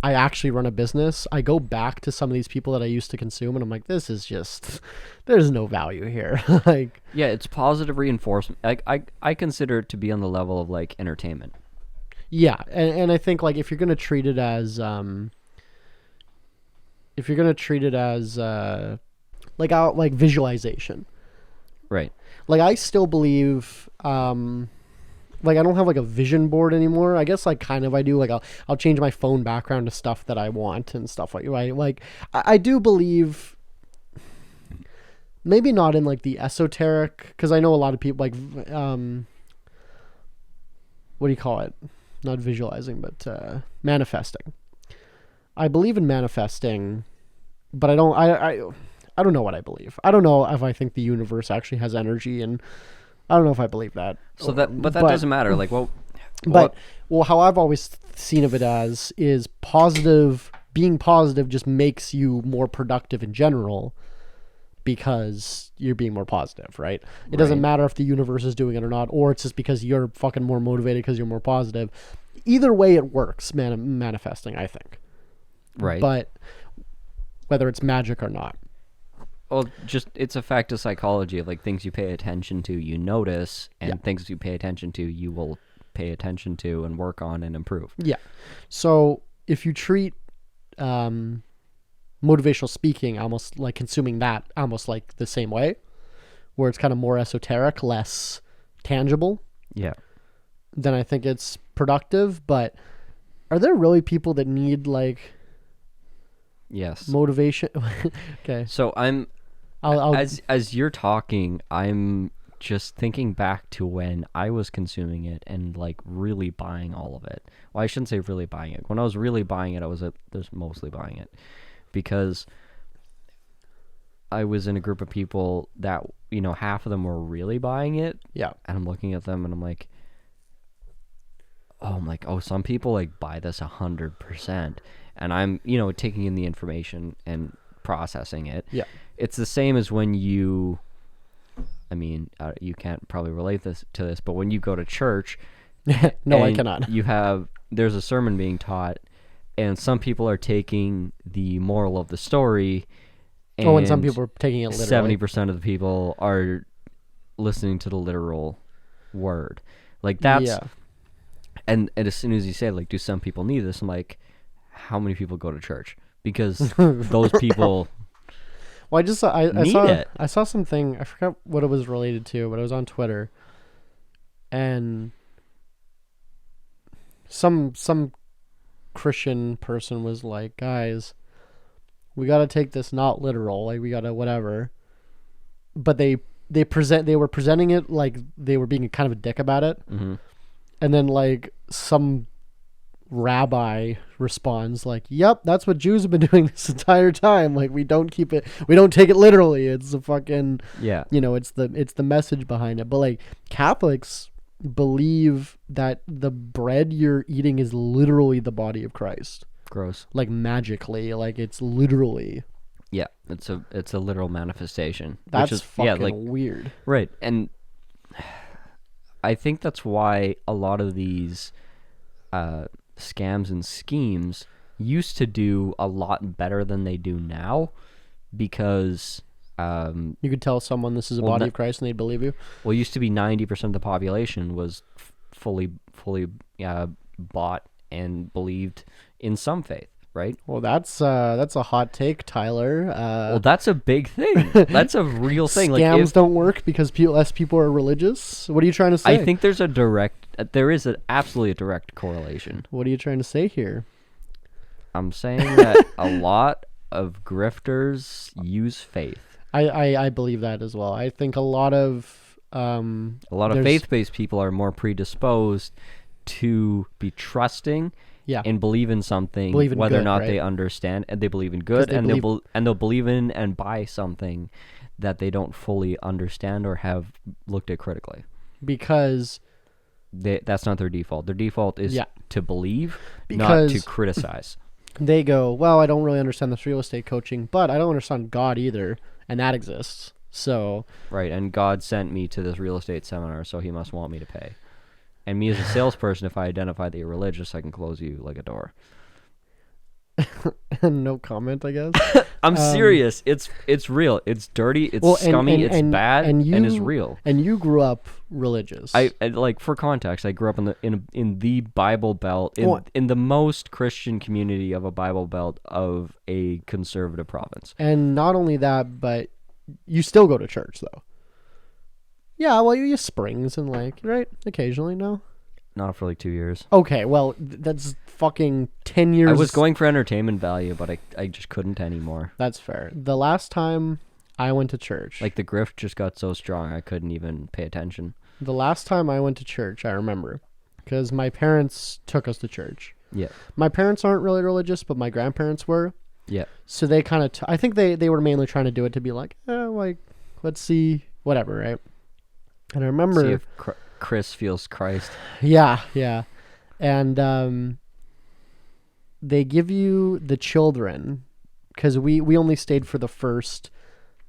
I actually run a business, I go back to some of these people that I used to consume, and I'm like, this is just, there's no value here. Like, yeah, it's positive reinforcement. I consider it to be on the level of like entertainment. yeah, and I think like if you're gonna treat it as like visualization, Right. like I still believe like I don't have like a vision board anymore. I guess like kind of I do. Like I'll change my phone background to stuff that I want and stuff like right. Like I do believe, maybe not in like the esoteric, because I know a lot of people like what do you call it? Not visualizing, but manifesting. I believe in manifesting, but I don't know what I believe. I don't know if I think the universe actually has energy, and I don't know if I believe that. So that doesn't matter. Like, well, How I've always seen of it as is positive. Being positive just makes you more productive in general because you're being more positive, right? It doesn't Right. matter if the universe is doing it or not, or it's just because you're fucking more motivated because you're more positive. Either way, it works. Manifesting, I think. Right. But whether it's magic or not. Well, just it's a fact of psychology of like things you pay attention to, you notice, and things you pay attention to, you will pay attention to and work on and improve. Yeah. So if you treat motivational speaking almost like consuming that almost like the same way, where it's kind of more esoteric, less tangible, Yeah. then I think it's productive. But are there really people that need like Yes. motivation? Okay. So I'll as you're talking, I'm just thinking back to when I was consuming it and like really buying all of it. Well, I shouldn't say really buying it. When I was really buying it, I was just mostly buying it because I was in a group of people that, half of them were really buying it. yeah. And I'm looking at them and I'm like, oh, some people like buy this 100%. And I'm, taking in the information and processing it. Yeah. It's the same as when you I mean, you can't probably relate to this, but when you go to church, No, I and cannot. there's a sermon being taught, and some people are taking the moral of the story, and Oh, and some people are taking it literally. 70% of the people are listening to the literal word. Like that's Yeah. and as soon as you say like, do some people need this? I'm like, how many people go to church? Because those people Well, I need saw it. I saw something. I forgot what it was related to, but it was on Twitter, and some Christian person was like, "Guys, we got to take this not literal. Like we got to whatever." But they were presenting it like they were being kind of a dick about it, Mm-hmm. and then like some rabbi responds like, "Yep, that's what Jews have been doing this entire time. Like we don't take it literally. It's a fucking Yeah. it's the message behind it." But like Catholics believe that the bread you're eating is literally the body of Christ. Gross. Like magically, like it's literally. Yeah, it's a literal manifestation. That's which is, fucking weird. Right, and I think that's why a lot of these scams and schemes used to do a lot better than they do now, because You could tell someone this is a body of Christ and they'd believe you. well, it used to be 90% of the population was fully bought and believed in some faith, right? Well, that's a hot take, Tyler. Well, that's a big thing. That's a real thing. Scams Like, don't work because less people are religious. What are you trying to say? I think there is absolutely a direct correlation. What are you trying to say here? I'm saying that a lot of grifters use faith. I believe that as well. I think a lot of Faith-based people are more predisposed to be trusting yeah. and believe in something, Believe in whether good, or not right? they understand, and they believe in good, they and believe- they'll believe in and buy something that they don't fully understand or have looked at critically. Because That's not their default. Their default is Yeah. to believe, Because- not to criticize. they go, well, I don't really understand this real estate coaching, but I don't understand God either, and that exists. So Right, and God sent me to this real estate seminar, so he must want me to pay. And me as a salesperson, if I identify that you're religious, I can close you like a door. no comment, I guess. I'm serious. It's real. It's dirty. It's scummy. It's bad. And it's real. And you grew up religious. I like, for context, I grew up in the Bible Belt, in the most Christian community of a Bible Belt of a conservative province. And not only that, but you still go to church though. Yeah, well, you use springs and like, right? Occasionally, no? Not for like 2 years. Okay, well, that's fucking 10 years. I was going for entertainment value, but I just couldn't anymore. That's fair. The last time I went to church. Like, the grift just got so strong, I couldn't even pay attention. The last time I went to church, I remember, because my parents took us to church. Yeah. My parents aren't really religious, but my grandparents were. Yeah. So they kind of, I think they were mainly trying to do it to be like, like, let's see, whatever, right? And I remember. See if Chris feels Christ. Yeah. And they give you the children, because we only stayed for the first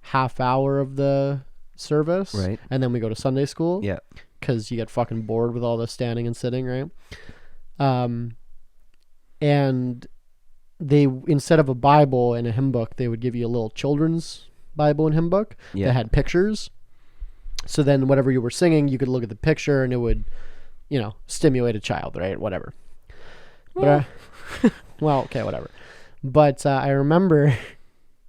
half hour of the service. Right. And then we go to Sunday school. Yeah. Because you get fucking bored with all the standing and sitting, right? And they, instead of a Bible and a hymn book, they would give you a little children's Bible and hymn book that had pictures. So then whatever you were singing, you could look at the picture and it would, stimulate a child, right? Whatever. But well, okay, whatever. But I remember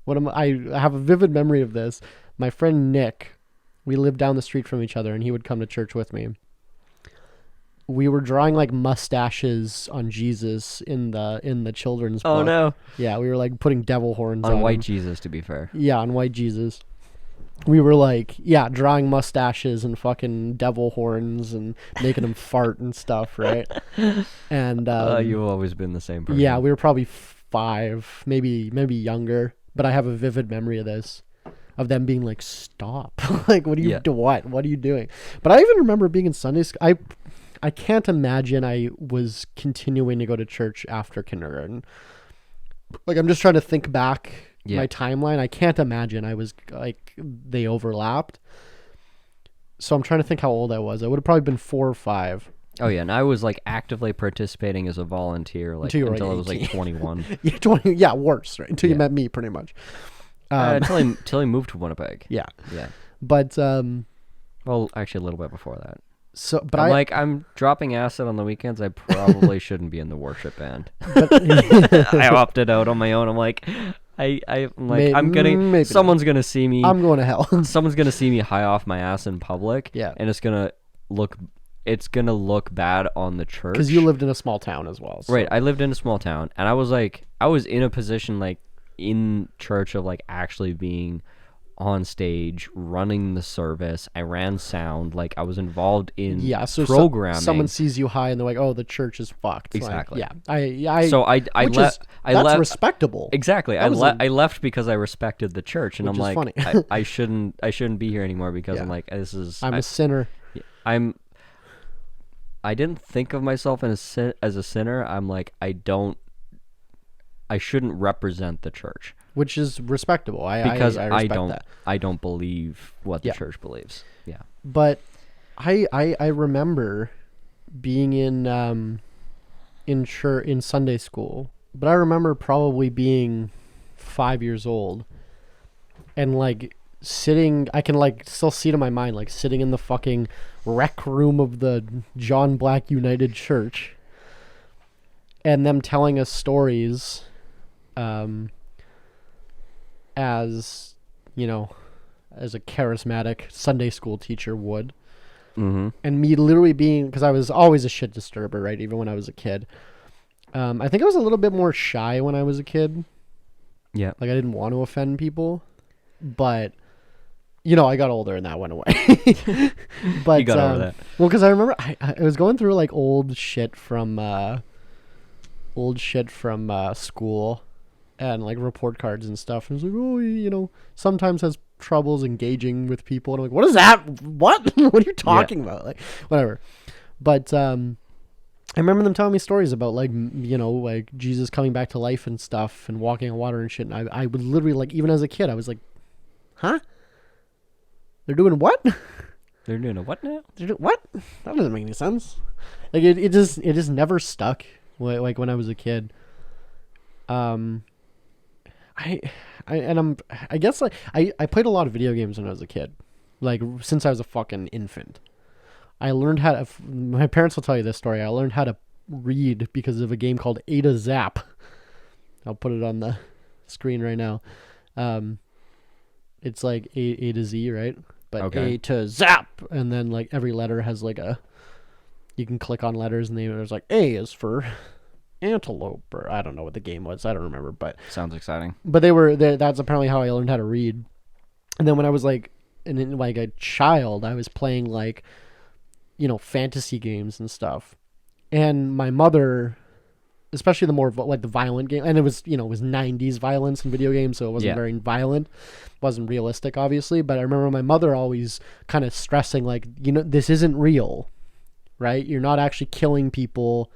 I have a vivid memory of this. My friend Nick, we lived down the street from each other and he would come to church with me. We were drawing like mustaches on Jesus in the children's book. Oh no. Yeah, we were like putting devil horns on white him. Jesus, to be fair. Yeah, on white Jesus. We were like, drawing mustaches and fucking devil horns and making them fart and stuff, right? And you've always been the same person. yeah, we were probably 5, maybe younger. But I have a vivid memory of this, of them being like, "Stop! Like, what are you do? What are you doing?" But I even remember being in Sunday school. I can't imagine I was continuing to go to church after kindergarten. Like, I'm just trying to think back my timeline. I can't imagine I was like, they overlapped. So I'm trying to think how old I was. I would have probably been 4 or 5. Oh yeah, and I was like actively participating as a volunteer like Until you were, until like, I was like 18. 21. Yeah, 20. Yeah, worse, right? Until you Yeah. met me, pretty much. Until I moved to Winnipeg. Yeah, Yeah. but Well, actually a little bit before that. so but I'm dropping acid on the weekends. I probably shouldn't be in the worship band. but, I opted out on my own. I'm like, I'm like, Maybe someone's gonna see me. I'm going to hell. Someone's gonna see me high off my ass in public. Yeah. And it's gonna look bad on the church. Because you lived in a small town as well. So. Right. I lived in a small town, and I was in a position like in church of like actually being on stage, running the service. I ran sound, like I was involved in programming. Someone sees you high and they're like, "Oh, the church is fucked." Exactly. Like, I So I left. That's respectable. Exactly. I left because I respected the church, and Which I'm is like, funny. I shouldn't be here anymore because I'm like, this is. I'm a sinner. I didn't think of myself as a sinner. I'm like, I shouldn't represent the church. Which is respectable. Because I respect that. I don't believe what the church believes. Yeah. But I remember being in church in Sunday school. But I remember probably being 5 years old and like sitting, I can like still see it in my mind, like sitting in the fucking rec room of the John Black United Church and them telling us stories as, you know, as a charismatic Sunday school teacher would. Mm-hmm. And me literally being, because I was always a shit disturber, right? Even when I was a kid. I think I was a little bit more shy when I was a kid. Yeah. Like I didn't want to offend people. But, you know, I got older and that went away. But You got over that. Well, because I remember I was going through like old shit from school and like report cards and stuff. And it was like, oh, you know, sometimes has troubles engaging with people. And I'm like, what is that? What? What are you talking about? Like, whatever. But I remember them telling me stories about like, you know, like Jesus coming back to life and stuff and walking on water and shit. And I would literally, like, even as a kid, I was like, huh? They're doing what? They're doing a what now? What? That doesn't make any sense. Like it just never stuck. Like when I was a kid. I guess like I played a lot of video games when I was a kid, like since I was a fucking infant. I learned how to. My parents will tell you this story. I learned how to read because of a game called A to Zap. I'll put it on the screen right now. It's like A to Z, right? But okay. A to Zap, and then like every letter has like a. You can click on letters, and there's like A is for antelope, or I don't know what the game was. I don't remember, but sounds exciting. But that's apparently how I learned how to read. And then when I was like like a child, I was playing like, you know, fantasy games and stuff. And my mother, especially the more like the violent game, and it was, you know, it was 90s violence in video games, so it wasn't very violent, wasn't realistic, obviously. But I remember my mother always kind of stressing like, you know, this isn't real, right? You're not actually killing people.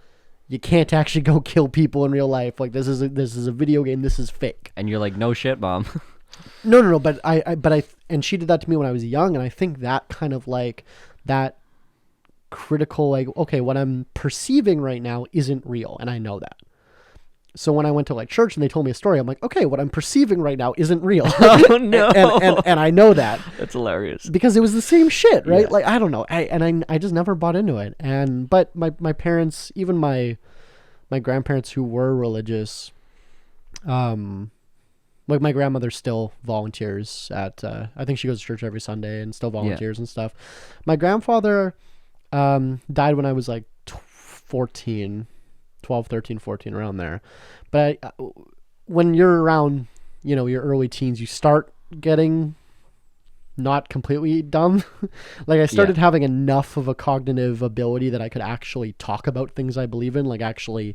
You can't actually go kill people in real life. Like this is a video game. This is fake. And you're like, no shit, Mom. No. But and she did that to me when I was young, and I think that kind of like that critical, like, okay, what I'm perceiving right now isn't real, and I know that. So when I went to like church and they told me a story, I'm like, okay, what I'm perceiving right now isn't real. Oh no! and I know that. That's hilarious. Because it was the same shit, right? Yeah. Like I don't know, I just never bought into it. But my parents, even my grandparents who were religious, like my grandmother still volunteers at. I think she goes to church every Sunday and still volunteers and stuff. My grandfather died when I was like 12, 13, 14, around there. But when you're around, you know, your early teens, you start getting not completely dumb. Like I started having enough of a cognitive ability that I could actually talk about things I believe in, like actually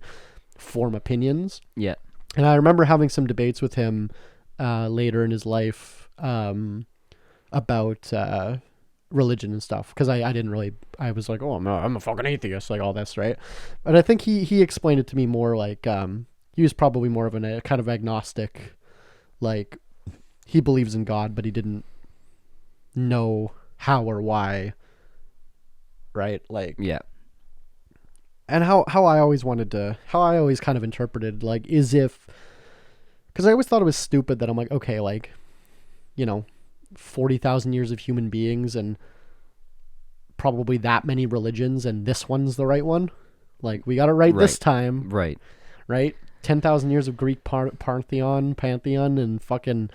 form opinions. Yeah. And I remember having some debates with him later in his life about religion and stuff, because I didn't really, I was like, oh, I'm a fucking atheist, like all this, right? But I think he explained it to me more like he was probably more of a kind of agnostic, like he believes in God, but he didn't know how or why, right? Like, Yeah. and how I always kind of interpreted, like, is if, because I always thought it was stupid that I'm like, okay, like, 40,000 years of human beings and probably that many religions, and this one's the right one. Like, we got it right this time. Right. 10,000 years of Greek pantheon, and fucking,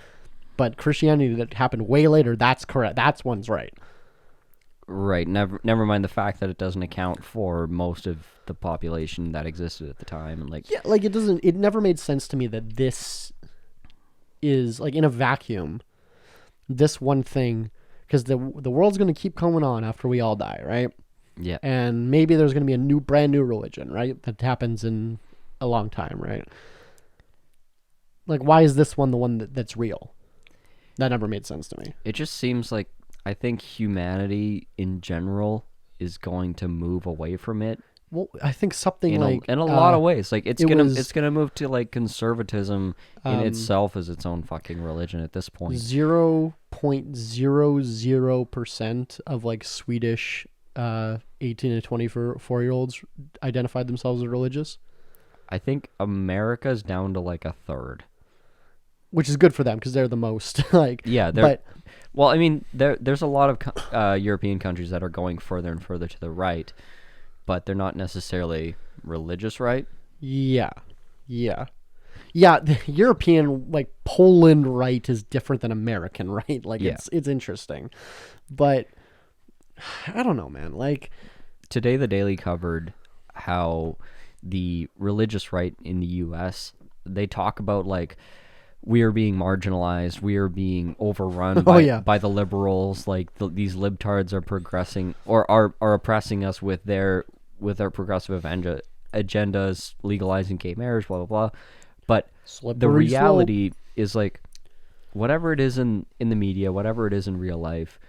but Christianity that happened way later, that's correct. That's one's right. Right. Never mind the fact that it doesn't account for most of the population that existed at the time, and like, yeah, like it never made sense to me that this is, like, in a vacuum, this one thing, because the world's going to keep going on after we all die, right? Yeah. And maybe there's going to be a brand new religion, right? That happens in a long time, right? Like, why is this one the one that's real? That never made sense to me. It just seems like, I think humanity in general is going to move away from it. Well, I think something in like a lot of ways, like it's gonna move to like conservatism in itself as its own fucking religion at this point. 0.00% of like Swedish 18 to 24-year-olds identified themselves as religious. I think America's down to like a third, which is good for them because they're the most like. Yeah, well, I mean, there's a lot of European countries that are going further and further to the right, but they're not necessarily religious right. Yeah. The European, like, Poland right is different than American right. Like, yeah. It's interesting, but I don't know, man. Like, today the Daily covered how the religious right in the U.S., they talk about like, we are being marginalized, we are being overrun by the liberals, like these libtards are progressing or are oppressing us with their progressive agendas, legalizing gay marriage, blah blah blah. But the reality is, like, whatever it is in the media, whatever it is in real life,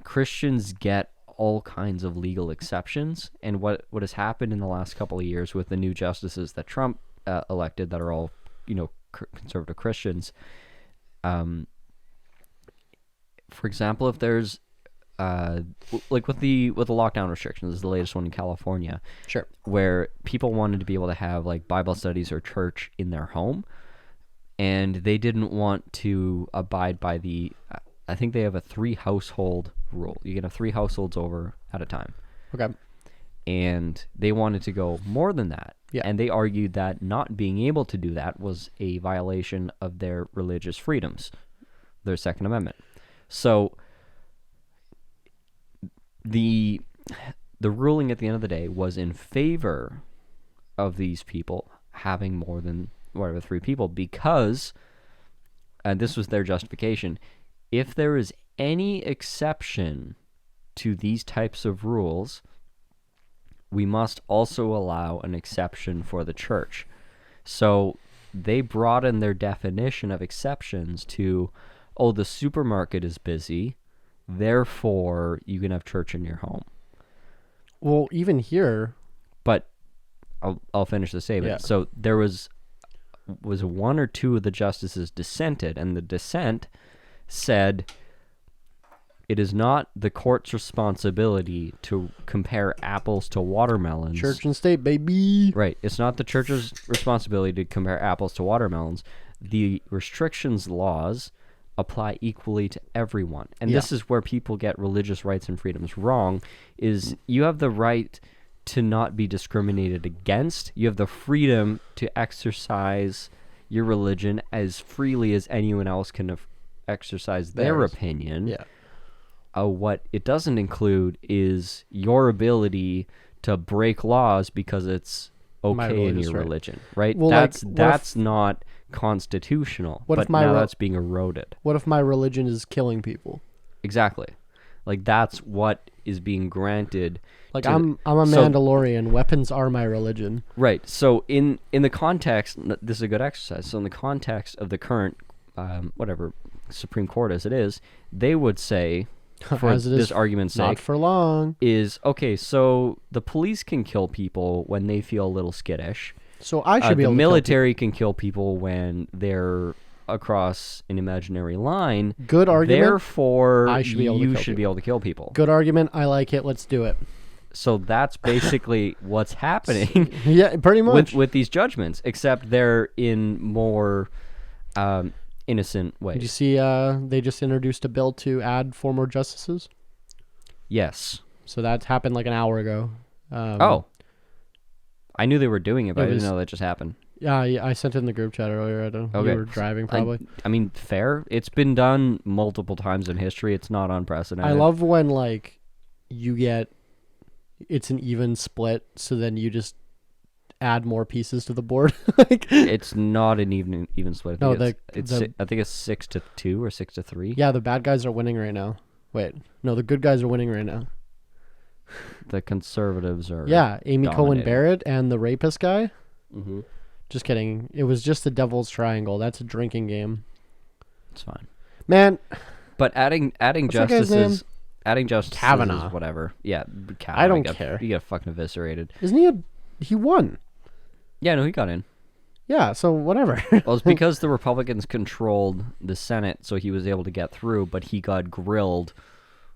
Christians get all kinds of legal exceptions. And what has happened in the last couple of years with the new justices that Trump elected, that are all conservative Christians, for example, if there's like with the lockdown restrictions, this is the latest one in California, sure, where people wanted to be able to have like Bible studies or church in their home, and they didn't want to abide by the I think they have a 3 household rule. You can have 3 households over at a time. Okay. And they wanted to go more than that. Yeah. And they argued that not being able to do that was a violation of their religious freedoms, their Second Amendment. So the ruling at the end of the day was in favor of these people having more than 3 people, because, and this was their justification, if there is any exception to these types of rules, we must also allow an exception for the church. So they broadened their definition of exceptions to, the supermarket is busy, therefore you can have church in your home. Well, even here, but I'll finish the statement. Yeah. So there was 1 or 2 of the justices dissented, and the dissent said, it is not the court's responsibility to compare apples to watermelons. Church and state, baby. Right. It's not the church's responsibility to compare apples to watermelons. The restrictions laws apply equally to everyone. And this is where people get religious rights and freedoms wrong, is you have the right to not be discriminated against. You have the freedom to exercise your religion as freely as anyone else can exercise their opinion. Yeah. What it doesn't include is your ability to break laws because it's okay in your religion, right? Well, that's not constitutional. But now that's being eroded. What if my religion is killing people? Exactly. Like, that's what is being granted. Like, I'm a Mandalorian. Weapons are my religion. Right. So in the context, this is a good exercise. So in the context of the current whatever Supreme Court as it is, they would say, for this argument's sake, not for long, is okay. So the police can kill people when they feel a little skittish. So I should be able to. The military can kill people when they're across an imaginary line. Good argument. Therefore, I should be able to you kill should people. be able to kill people. Good argument. I like it. Let's do it. So that's basically what's happening Yeah, pretty much. with these judgments, except they're in more innocent ways. Did you see they just introduced a bill to add 4 more justices? Yes. So that happened like an hour ago. I knew they were doing it, but I was- didn't know that just happened. Yeah, I sent it in the group chat earlier. I don't know. Okay. You were driving probably. I mean, fair. It's been done multiple times in history. It's not unprecedented. I love when like you get it's an even split, so then you just add more pieces to the board. Like It's not an even split. I think No, I think it's 6-2 or 6-3. yeah, the bad guys are winning right now. Wait, no, the good guys are winning right now. The conservatives are. Yeah, Amy Cohen dominating. Barrett and the rapist guy. Mm-hmm. Just kidding. It was just the Devil's Triangle. That's a drinking game. It's fine. Man, But adding What's that guy's justices, adding justices, Kavanaugh. is whatever. Yeah, Kavanaugh. I don't care. He got fucking eviscerated. isn't he won? Yeah, no, he got in. Yeah, so whatever. Well, it's because the Republicans controlled the Senate, so he was able to get through. But he got grilled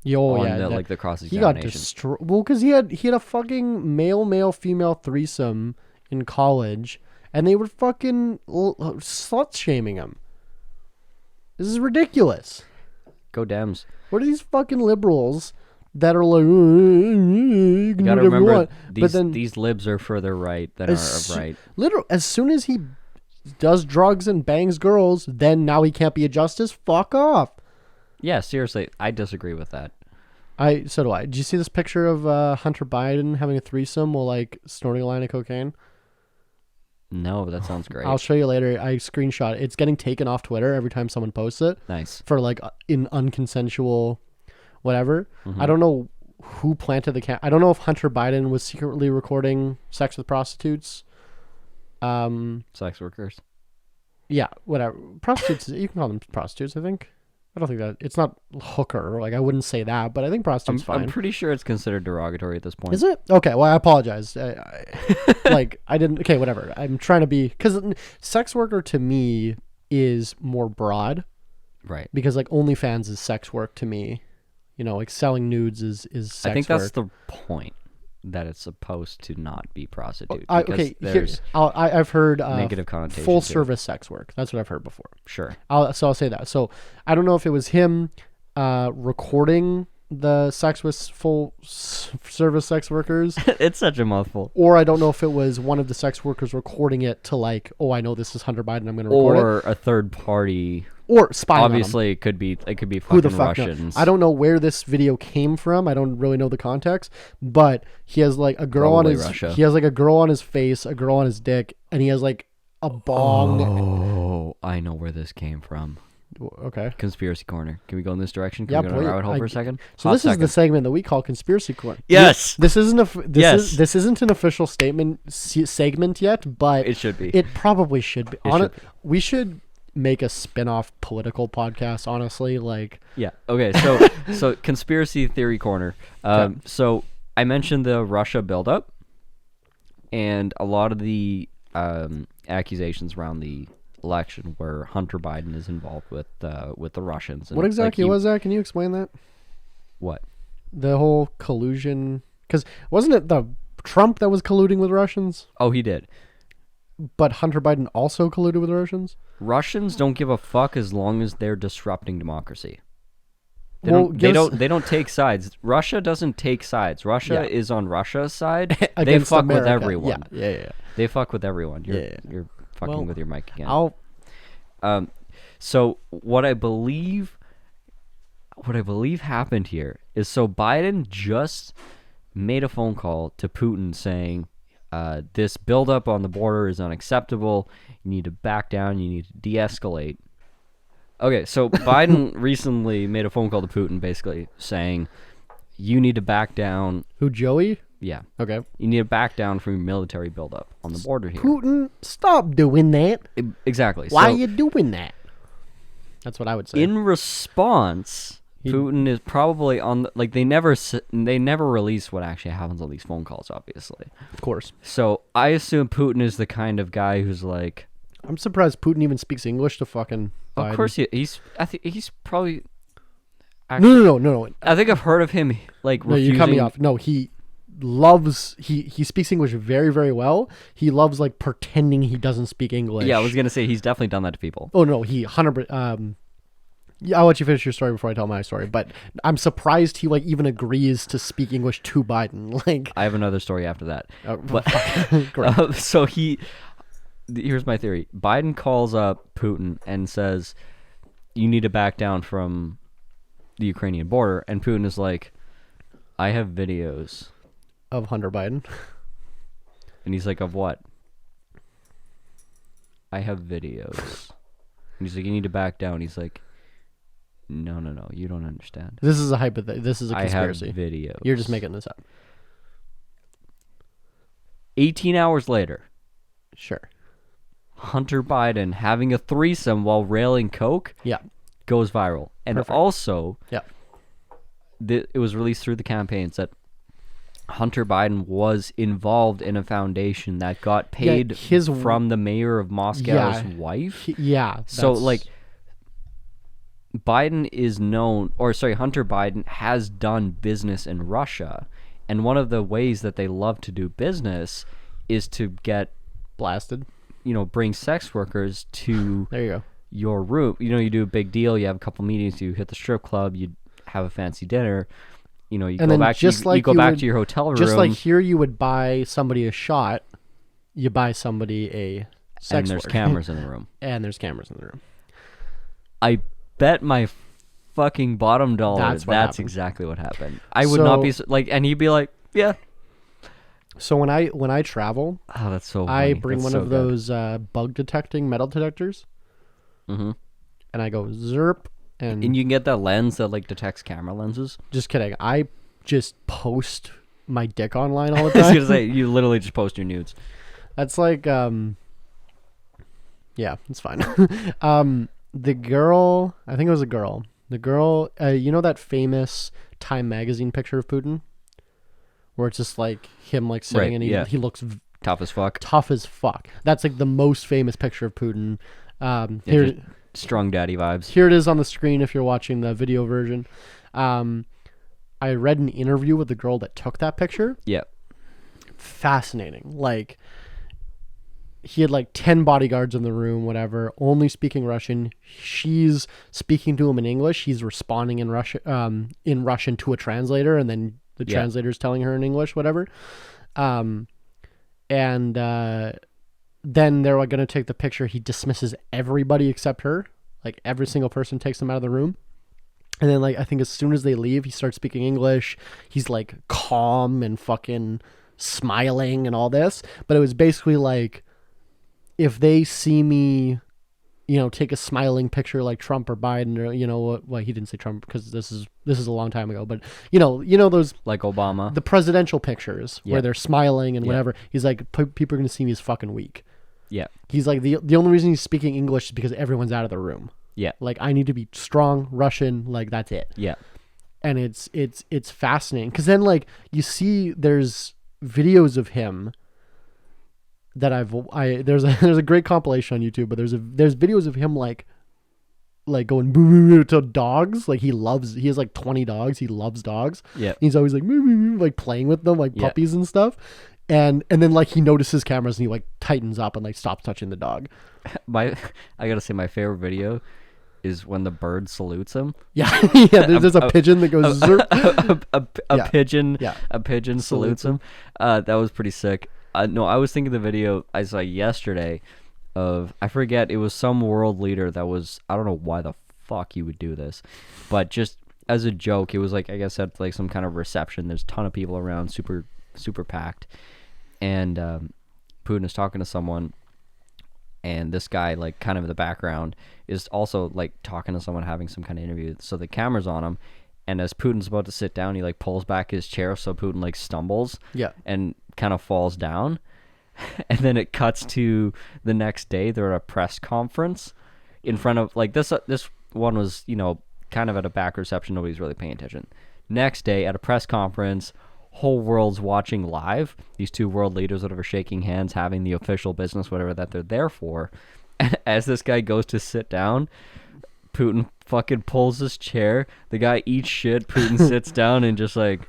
on the cross he got examination. destroyed. Well, because he had a fucking male female threesome in college, and they were fucking slut shaming him. This is ridiculous. Go Dems. What are these fucking liberals that are like, you can You gotta do whatever you remember, want? But these then these libs are further right than as are right. literally, as soon as he does drugs and bangs girls, then now he can't be a justice. Fuck off. Yeah, seriously, I disagree with that. So do I. Did you see this picture of Hunter Biden having a threesome while like snorting a line of cocaine? No, but that sounds great. I'll show you later. I screenshot it. It's getting taken off Twitter every time someone posts it Nice. for like in unconsensual whatever. I don't know who planted the I don't know if Hunter Biden was secretly recording sex with prostitutes. Sex workers. Yeah, whatever. Prostitutes, you can call them prostitutes, I think. I don't think that it's not hooker. Like I wouldn't say that, but I think prostitutes fine. I'm pretty sure it's considered derogatory at this point. Is it? Okay, well, I apologize. I didn't. Okay, whatever. I'm trying to be because sex worker to me is more broad Right. because like OnlyFans is sex work to me. You know, like selling nudes is sex I think that's work. the point, that it's supposed to not be prostitute. Okay, there's I've heard negative connotations. full to it. service sex work. That's what I've heard before. Sure. I'll say that. So I don't know if it was him recording the sex with full service sex workers, It's such a mouthful. or I don't know if it was one of the sex workers recording it to like, oh, I know this is Hunter Biden, I'm going to record it, Or a third party. or spying on him. Obviously, it could be Who fucking the fuck knows? Russians. I don't know where this video came from. I don't really know the context, but he has like a girl Probably on his. Russia. He has like a girl on his face, a girl on his dick, and he has like a bong. Oh, I know where this came from. Okay. Conspiracy corner. Can we go in this direction? Can Yeah, we go to please. rabbit hole for a second? So Hot this is second. the segment that we call Conspiracy Corner. Yes. This isn't Yes. this isn't an official segment yet, but It should be. It probably should be. Should be. We should make a spin-off political podcast, honestly, like Yeah. Okay. So conspiracy theory corner. Okay. So I mentioned the Russia buildup, and a lot of the accusations around the election where Hunter Biden is involved with the Russians. And what exactly like was that? Can you explain that? What? The whole collusion, because wasn't it the Trump that was colluding with Russians, Oh, he did. but Hunter Biden also colluded with Russians? Russians don't give a fuck as long as they're disrupting democracy. They Well, don't. give us- They don't take sides. Russia doesn't take sides. Russia Yeah. is on Russia's side. They Against fuck America. with everyone. Yeah. They fuck with everyone. Yeah. You're fucking Well, with your mic again. So what I believe happened here is, so Biden just made a phone call to Putin saying, this buildup on the border is unacceptable. You need to back down. You need to de-escalate. Okay, so Biden recently made a phone call to Putin basically saying, you need to back down. Who, Joey? Yeah. Okay. You need to back down from your military buildup on the border here. Putin, stop doing that. Exactly. Why So, are you doing that? That's what I would say. in response, Putin is probably on the, like, they never release what actually happens on these phone calls, obviously. Of course. So I assume Putin is the kind of guy who's like, I'm surprised Putin even speaks English to fucking Biden. Of course he's. I think he's probably. No. I think I've heard of him like No, refusing. you cut me off. No, he loves he speaks English very, very well. He loves like pretending he doesn't speak English. Yeah, I was gonna say he's definitely done that to people. Oh no, he 100%. Yeah, I'll let you finish your story before I tell my story. But I'm surprised he like even agrees to speak English to Biden. Like, I have another story after that. but great. So here's my theory. Biden calls up Putin and says, "You need to back down from the Ukrainian border," and Putin is like, "I have videos." Of Hunter Biden. And he's like, "Of what?" "I have videos." And he's like, "You need to back down." He's like, No, you don't understand. This is a hypothetical. This is a conspiracy. I have videos. You're just making this up. 18 hours later, Sure. Hunter Biden having a threesome while railing coke Yeah. goes viral. And Perfect. also, Yeah. it was released through the campaigns that Hunter Biden was involved in a foundation that got paid from the mayor of Moscow's wife. So, like, Hunter Biden has done business in Russia. And one of the ways that they love to do business is to get blasted. Bring sex workers to there you go. Your room. You do a big deal. You have a couple meetings. You hit the strip club. You have a fancy dinner. You go back to your hotel room. Just like here, you would buy somebody a shot. You buy somebody a sex and there's worker. cameras in the room. And there's cameras in the room. I bet my fucking bottom dollar that's exactly what happened. I would not be and he'd be like, yeah. So when I travel, that's so funny. I bring one of those bug detecting metal detectors, and I go zerp, and you can get that lens that like detects camera lenses. Just kidding. I just post my dick online all the time. I was gonna say you literally just post your nudes. That's like yeah, it's fine. The girl, I think it was a girl. The girl, that famous Time magazine picture of Putin, where it's just like him like sitting and he looks tough as fuck. Tough as fuck. That's like the most famous picture of Putin. Here, strong daddy vibes. Here it is on the screen if you're watching the video version. I read an interview with the girl that took that picture. Yeah. Fascinating. Like, he had like 10 bodyguards in the room, whatever, only speaking Russian. She's speaking to him in English. He's responding in Russian to a translator, and then the translator's telling her in English, whatever. And then they're like going to take the picture. He dismisses everybody except her. Like, every single person takes them out of the room. And then, like, I think as soon as they leave, he starts speaking English. He's like calm and fucking smiling and all this. But it was basically like, if they see me, take a smiling picture like Trump or Biden, or well, he didn't say Trump because this is a long time ago, but those like Obama, the presidential pictures where they're smiling and whatever. He's like, people are gonna see me as fucking weak. Yeah. He's like, the only reason he's speaking English is because everyone's out of the room. Yeah. Like, I need to be strong Russian. Like, that's it. Yeah. And it's fascinating because then like you see there's videos of him that there's a great compilation on YouTube, but there's videos of him like going boo boo boo to dogs. Like, he has like 20 dogs. He loves dogs. Yeah. He's always like boo, boo, boo, like playing with them like puppies and stuff. And then like he notices cameras and he like tightens up and like stops touching the dog. I gotta say, my favorite video is when the bird salutes him. Yeah. There's a pigeon that goes a pigeon salutes him. That was pretty sick. No, I was thinking the video I saw yesterday of, I forget, it was some world leader that was, I don't know why the fuck you would do this, but just as a joke, it was like, I guess at like some kind of reception, there's a ton of people around, super, super packed, and Putin is talking to someone, and this guy, like, kind of in the background, is also like talking to someone, having some kind of interview, so the camera's on him. And as Putin's about to sit down, he like pulls back his chair, so Putin like stumbles and kind of falls down. And then it cuts to the next day. They're at a press conference in front of like this one was, kind of at a back reception. Nobody's really paying attention. Next day at a press conference, whole world's watching live. These two world leaders that are shaking hands, having the official business, whatever that they're there for. as this guy goes to sit down, Putin fucking pulls his chair. The guy eats shit. Putin sits down and just like,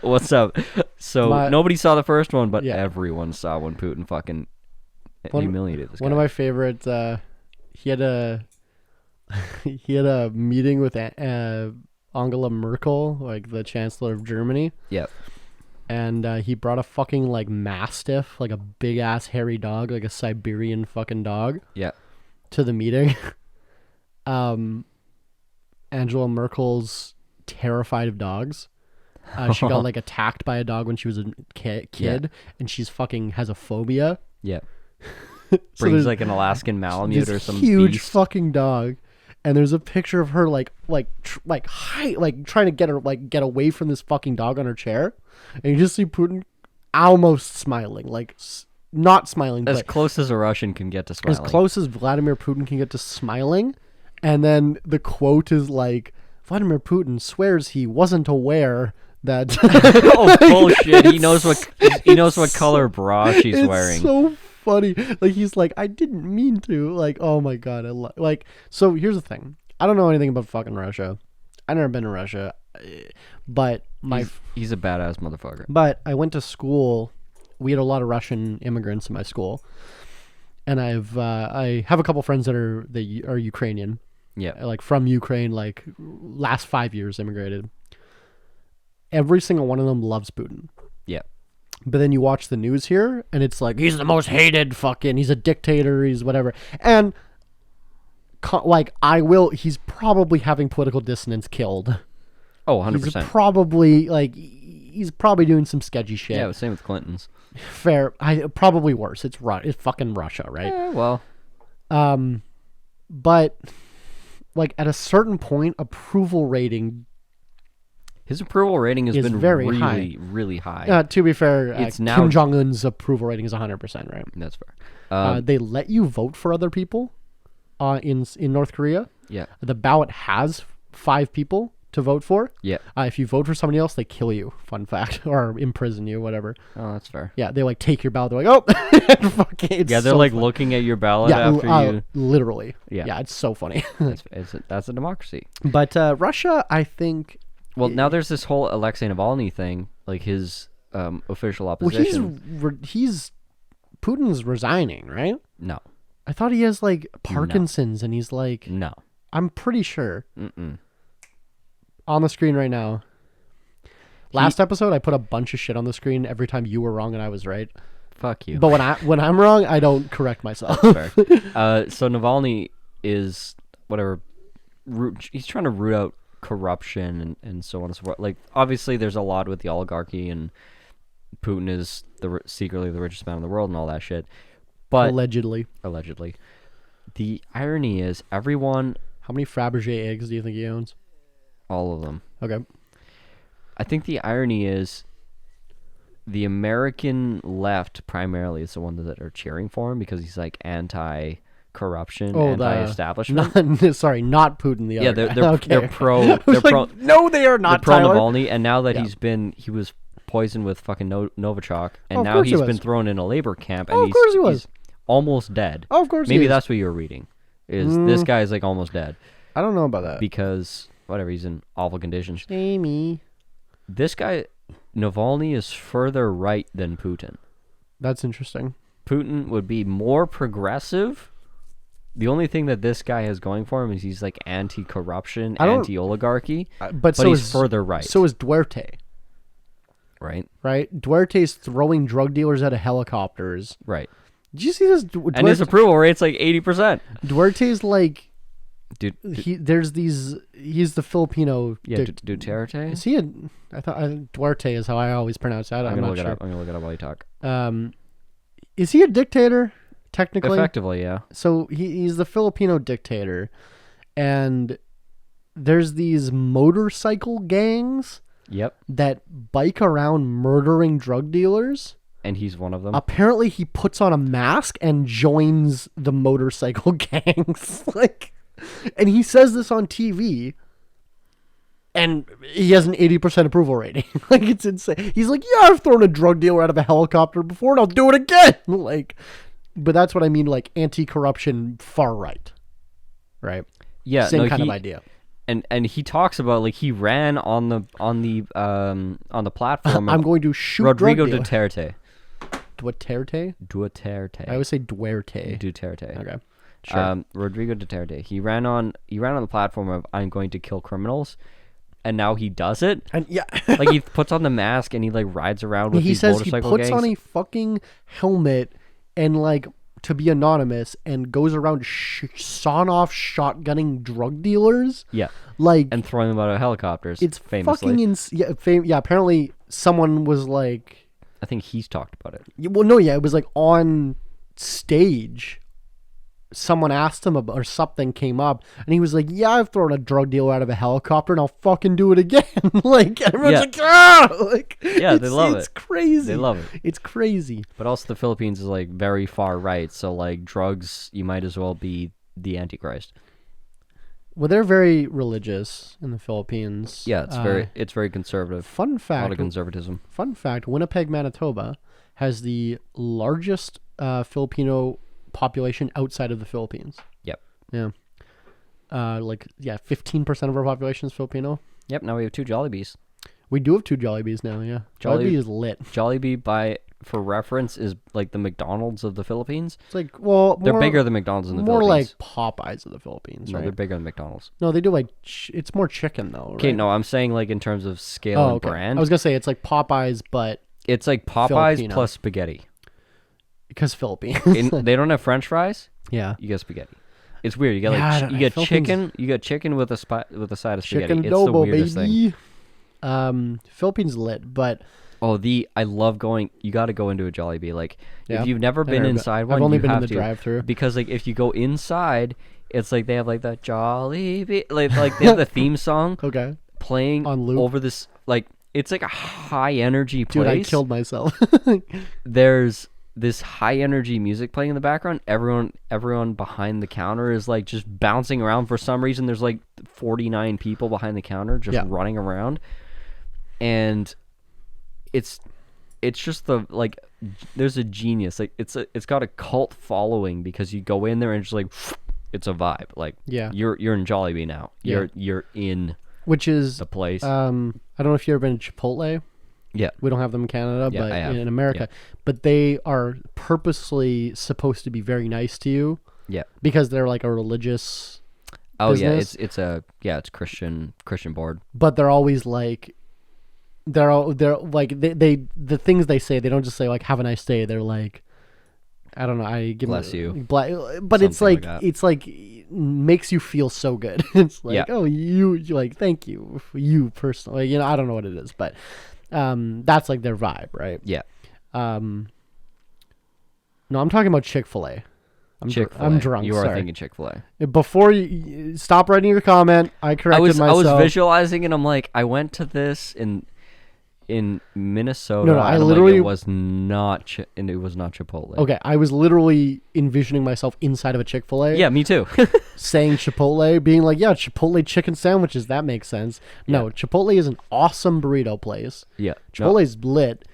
what's up? So nobody saw the first one, but everyone saw when Putin fucking humiliated this guy. One of my favorites, he had a meeting with Angela Merkel, like the Chancellor of Germany. Yep. And he brought a fucking like mastiff, like a big ass hairy dog, like a Siberian fucking dog. Yeah. To the meeting. Angela Merkel's terrified of dogs. She got like attacked by a dog when she was a kid, and she's fucking has a phobia. Yeah. Brings like an Alaskan Malamute or some huge beast. fucking dog. And there's a picture of her trying to get her get away from this fucking dog on her chair, and you just see Putin almost smiling, like not smiling, as but close as a Russian can get to smiling. as close as Vladimir Putin can get to smiling. And then the quote is like, Vladimir Putin swears he wasn't aware that. Oh bullshit! He knows what color bra she's wearing. So funny. Like he's like, I didn't mean to. Like, oh my god, so here's the thing. I don't know anything about fucking Russia. I've never been to Russia, but he's a badass motherfucker. But I went to school. We had a lot of Russian immigrants in my school, and I have a couple friends that are Ukrainian. Yeah, like from Ukraine, like last 5 years immigrated. Every single one of them loves Putin. Yeah. But then you watch the news here, and it's like, he's the most hated fucking, he's a dictator, he's whatever. And, he's probably having political dissonance killed. Oh, 100%. He's probably doing some sketchy shit. Yeah, same with Clinton's. Fair. Probably worse. It's fucking Russia, right? Yeah, well. But, at a certain point, approval rating... His approval rating has been very really, high. really high. To be fair, it's now Kim Jong-un's approval rating is 100%, right? That's fair. They let you vote for other people in North Korea. Yeah. The ballot has 5 people to vote for. Yeah. If you vote for somebody else, they kill you. Fun fact. Or imprison you, whatever. Oh, that's fair. Yeah, they take your ballot. They're like, oh! Fucking, they're so looking at your ballot after you... Literally. Yeah. Yeah, it's so funny. That's a democracy. But Russia, I think... Well, now there's this whole Alexei Navalny thing, like his official opposition. Well, Putin's resigning, right? No. I thought he has Parkinson's, and he's like... No. I'm pretty sure. Mm-mm. On the screen right now. Last episode, I put a bunch of shit on the screen every time you were wrong and I was right. Fuck you. But when I'm wrong, I don't correct myself. That's fair. So Navalny is whatever. He's trying to root out corruption and so on and so forth. Like, obviously there's a lot with the oligarchy, and Putin is secretly the richest man in the world and all that shit, but allegedly the irony is everyone... How many Fabergé eggs do you think he owns? All of them. Okay. I think the irony is the American left primarily is the one that are cheering for him because he's like anti-corruption, anti-establishment. Not Putin. The other guy. They're pro. They're pro. No, they are not. They're pro Tyler. Navalny, and now that he was poisoned with fucking Novichok, and now he's been thrown in a labor camp, and he's almost dead. Oh, of course. Maybe that's what you were reading. This guy is like almost dead? I don't know about that because whatever, he's in awful conditions. Amy. This guy Navalny is further right than Putin. That's interesting. Putin would be more progressive. The only thing that this guy has going for him is he's like anti-corruption, anti-oligarchy, but he's further right. So is Duarte. Right? Duarte's throwing drug dealers out of helicopters. Right. Did you see this? And his approval rate's like 80%. Duarte's like... Dude, he's the Filipino. Yeah, Duterte. Is he I thought Duarte is how I always pronounce that. I'm not sure. I'm gonna look it up while you talk. Is he a dictator? Technically, effectively, yeah. So he's the Filipino dictator, and there's these motorcycle gangs. Yep. That bike around murdering drug dealers. And he's one of them. Apparently, he puts on a mask and joins the motorcycle gangs. And he says this on TV, and he has an 80% approval rating. It's insane. He's like, yeah, I've thrown a drug dealer out of a helicopter before, and I'll do it again. but that's what I mean, like anti-corruption far right, right? Yeah, Same no, kind of idea. And he talks about like he ran on the platform. I'm going to shoot Rodrigo drug dealers. Duterte. I always say Duerte. Duterte. Okay. Sure. Rodrigo Duterte. He ran on the platform of I'm going to kill criminals, and now he does it. And yeah, Like he puts on the mask and he like rides around with he these says he motorcycle puts gangs. on a fucking helmet and like to be anonymous and goes around sawing off shotgunning drug dealers. Yeah, Like and throwing them out of helicopters. it's famously. fucking yeah. Apparently, someone was like, I think he's talked about it. well, no, yeah, it was like on stage. Someone asked him about, or something came up, and he was like, "Yeah, I've thrown a drug dealer out of a helicopter, and I'll fucking do it again." Like everyone's Yeah. like, "Ah!" Like, Yeah, they love It's it. crazy. They love it. It's crazy. But also the Philippines is like very far right, so like drugs, you might as well be the Antichrist. Well, they're very religious in the Philippines. Yeah, it's very conservative. Fun A lot fact. of conservatism. Fun fact: Winnipeg, Manitoba, has the largest Filipino population outside of the Philippines. Yep. Yeah. 15% of our population is Filipino. Yep. Now we have 2 Jollibees. We do have 2 Jollibees now. Yeah. Jollibee is lit. Jollibee, for reference, is like the McDonald's of the Philippines. It's like, well, They're bigger than McDonald's in the more Philippines. like Popeyes of the Philippines, No, right? they're bigger than McDonald's. No, they do like it's more chicken though. Okay, right? no, I'm saying like in terms of scale Oh, and okay. brand. I was gonna say it's like Popeyes, but It's like Popeyes Filipino. plus spaghetti. because Philippines. They don't have French fries. Yeah. You get spaghetti. It's weird. You get Yeah, I like don't- you get Philippines- chicken. You get chicken with a side of spaghetti. Chicken It's adobo, the weirdest thing. baby. Philippines lit, but Oh, I love going. You got to go into a Jollibee. Like Yeah. if you've never been inside one, I've only you been in have the to, drive-through. because like if you go inside, it's like they have like that Jollibee, like they have the theme song Okay. playing On loop. over this. Like it's like a high energy place. Dude, I killed myself. There's this high energy music playing in the background. Everyone behind the counter is like just bouncing around for some reason. There's like 49 people behind the counter just Yeah. running around, and it's just like there's a genius. Like it's got a cult following because you go in there and it's just like it's a vibe. Like Yeah. you're in Jollibee now. Yeah. You're in Which is the place. I don't know if you've ever been to Chipotle. Yeah. We don't have them in Canada, Yeah, but I have. in America. Yeah. But they are purposely supposed to be very nice to you Yeah. because they're like a religious Oh business. yeah, it's Christian board. but they're always like they're like they the things they say, they don't just say like have a nice day. They're like, I don't know, I give Bless them, you. but it's Something like like that. it's like makes you feel so good. It's like, Yeah. oh, you like, thank you for you personally. You know, I don't know what it is, but that's like their vibe, right? Yeah. No, I'm talking about Chick-fil-A. Chick-fil-A. I'm drunk. You are sorry. thinking Chick-fil-A. Before you stop writing your comment, I corrected I myself. was visualizing and I'm like, I went to this in Minnesota. No, I and I'm literally- like, it was not Chipotle. Okay, I was literally envisioning myself inside of a Chick-fil-A. Yeah, me too. Saying Chipotle, being like, yeah, Chipotle chicken sandwiches, that makes sense. No, Chipotle is an awesome burrito place. Yeah. No, Chipotle's lit.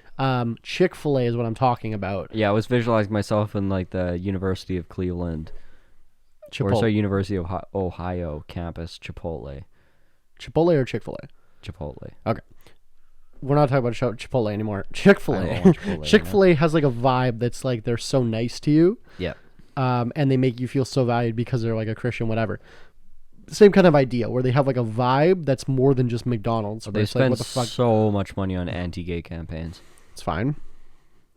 Chick-fil-A is what I'm talking about. yeah, I was visualizing myself in like the University of Cleveland. Or sorry, University of Ohio campus, Chipotle. Chipotle or Chick-fil-A? Chipotle. Okay. We're not talking about Chipotle anymore. I Chick-fil-A. don't want Chipotle Chick-fil-A has like a vibe that's like they're so nice to you. Yeah. And they make you feel so valued because they're like a Christian, whatever. Same kind of idea where they have like a vibe that's more than just McDonald's. Where They it's like, spend what the fuck? so much money on anti-gay campaigns. It's fine.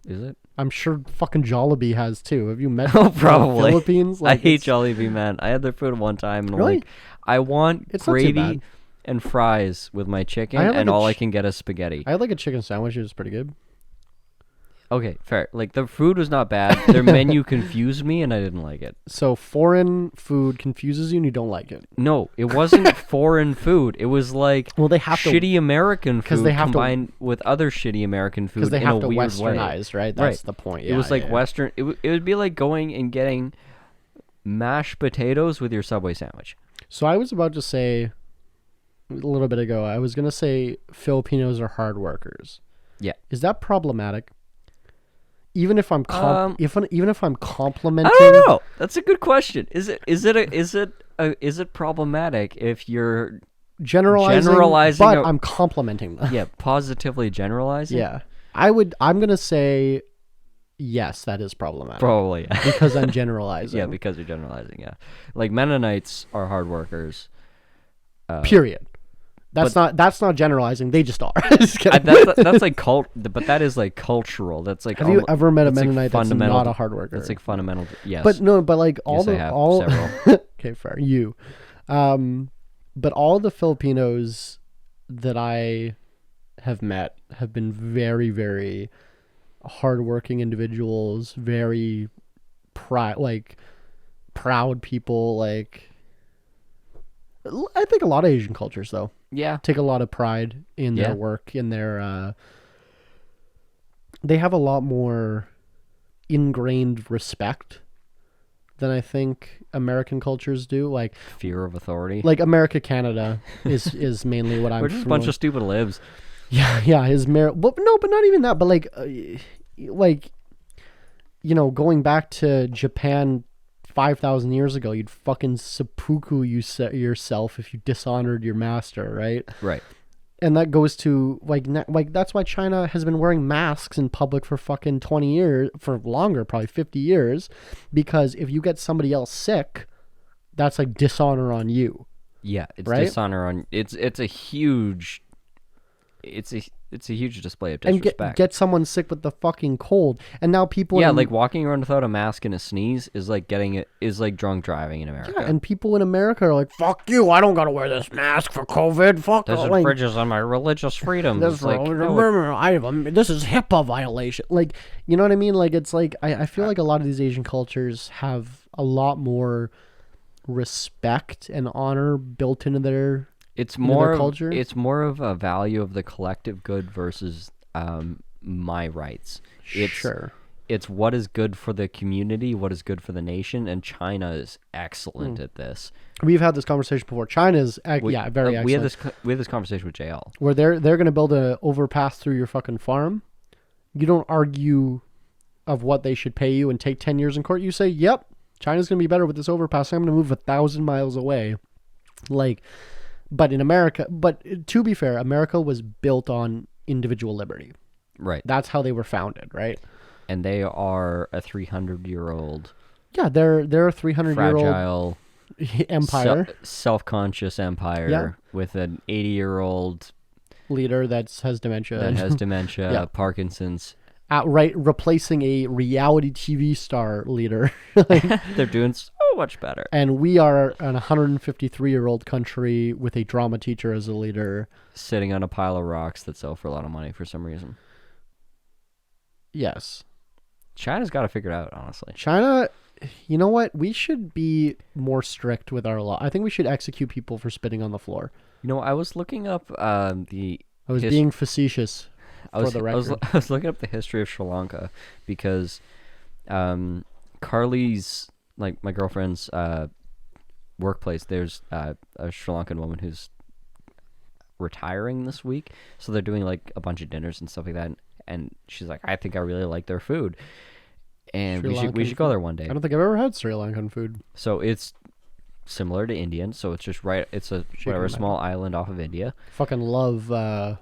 Is it? I'm sure fucking Jollibee has too. Have you met Oh, the probably. Philippines? I hate it's- Jollibee, man. I had their food one time, and Really? I'm like, I want It's not too gravy bad. and fries with my chicken, I had, like, and a all I ch- can get is spaghetti. I had like a chicken sandwich. It was pretty good. Okay, fair. Like, the food was not bad. Their menu confused me, and I didn't like it. So foreign food confuses you and you don't like it. No, it wasn't foreign food. It was like Well, they have to shitty American 'cause food they have to- combined with other shitty American food because they in have a to weird way. westernize, right? That's the point. it Yeah, was like yeah. Western. It would be like going and getting mashed potatoes with your Subway sandwich. So I was about to say a little bit ago, I was going to say Filipinos are hard workers. Yeah. Is that problematic? even if I'm even if I'm complimenting. I don't know. That's a good question. Is it problematic if you're generalizing, but a- I'm complimenting them. yeah, positively generalizing? Yeah. I'm going to say yes, that is problematic. Probably. Because I'm generalizing. Yeah, because you're generalizing, yeah. Like Mennonites are hard workers. Period. That's not generalizing. They just are. Just kidding. That's like but that is like cultural. That's like Have you ever met a that's like Mennonite that's fundamental- not a hard worker? That's like fundamental. Yes. But no, but like all Yes, I have all several. okay, fair. You. But all the Filipinos that I have met have been very, very hardworking individuals, very proud people. Like, I think a lot of Asian cultures, though, yeah. take a lot of pride in their work, in their. They have a lot more ingrained respect than I think American cultures do. Like Fear of authority. Like America, Canada is mainly what I'm. We're just a bunch of stupid libs. Yeah. His but not even that. But like, going back to Japan 5,000 years ago, you'd fucking seppuku yourself if you dishonored your master, right? Right. And that goes to like that's why China has been wearing masks in public for fucking 20 years, for longer, probably 50 years, because if you get somebody else sick, that's like dishonor on you. Yeah, it's right? dishonor on. It's a huge display of disrespect. And get someone sick with the fucking cold, and now people. Like walking around without a mask and a sneeze is like drunk driving in America. Yeah, and people in America are like, "Fuck you! I don't gotta wear this mask for COVID. Fuck." This infringes on my religious freedom. This is HIPAA violation. Like, you know what I mean? Like, it's like I feel like a lot of these Asian cultures have a lot more respect and honor built into their. It's more culture. It's more of a value of the collective good versus my rights. It's what is good for the community, what is good for the nation, and China is excellent at this. We've had this conversation before. China's very excellent. We had this conversation with JL. Where they're going to build an overpass through your fucking farm. You don't argue of what they should pay you and take 10 years in court. You say, "Yep, China's going to be better with this overpass. I'm going to move 1,000 miles away." Like. But in America, to be fair, America was built on individual liberty. Right. That's how they were founded, right? And they are a 300-year-old. Yeah, they're a 300-year-old fragile empire, self-conscious empire with an 80-year-old leader that has dementia. Parkinson's. Outright replacing a reality TV star leader. They're doing so much better. And we are an 153-year-old country with a drama teacher as a leader. Sitting on a pile of rocks that sell for a lot of money for some reason. Yes. China's got to figure it out, honestly. China, you know what? We should be more strict with our law. I think we should execute people for spitting on the floor. You know, I was looking up being facetious. I was looking up the history of Sri Lanka because Carly's, like my girlfriend's workplace, there's a Sri Lankan woman who's retiring this week, so they're doing like a bunch of dinners and stuff like that, and she's like, I think I really like their food, and we should go there one day. I don't think I've ever had Sri Lankan food. So it's similar to Indian, so it's just right. It's a small island off of India. Fucking love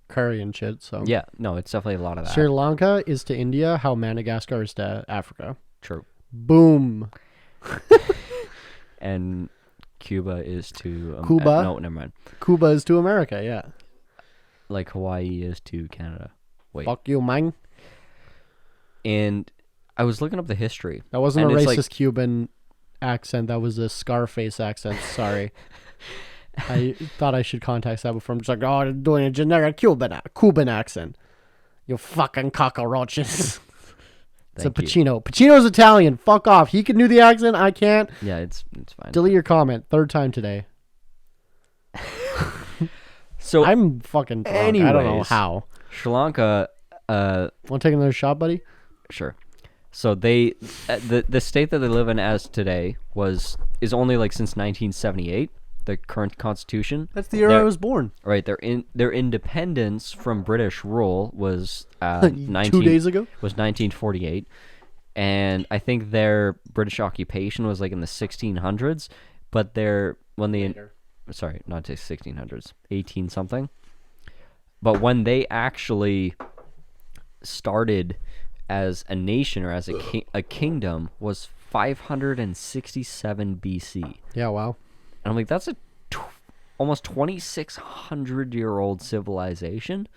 curry and shit. So yeah, no, it's definitely a lot of that. Sri Lanka is to India how Madagascar is to Africa. True. Boom. And Cuba is to Cuba. No, never mind. Cuba is to America. Yeah. Like Hawaii is to Canada. Wait. Fuck you, man. And I was looking up the history. That wasn't a racist Cuban accent. That was a Scarface accent. Sorry. I thought I should context that before. I'm just like, oh, I'm doing a generic Cuban accent. You fucking cockroaches. It's a Pacino. Pacino's Italian. Fuck off. He can do the accent. I can't. Yeah, it's fine. Delete your comment. Third time today. So I'm fucking drunk. Anyways, I don't know how. Sri Lanka. Want to take another shot, buddy? Sure. So they, the state that they live in as today is only like since 1978. the current constitution. That's the year I was born. Right, their independence from British rule was 2 days ago. Was 1948, and I think their British occupation was like in the 1600s. But sorry, not to 1600s, 18 something. But when they actually started as a nation or as a kingdom was 567 BC. Yeah, wow. And I'm like, that's a almost 2,600-year-old civilization.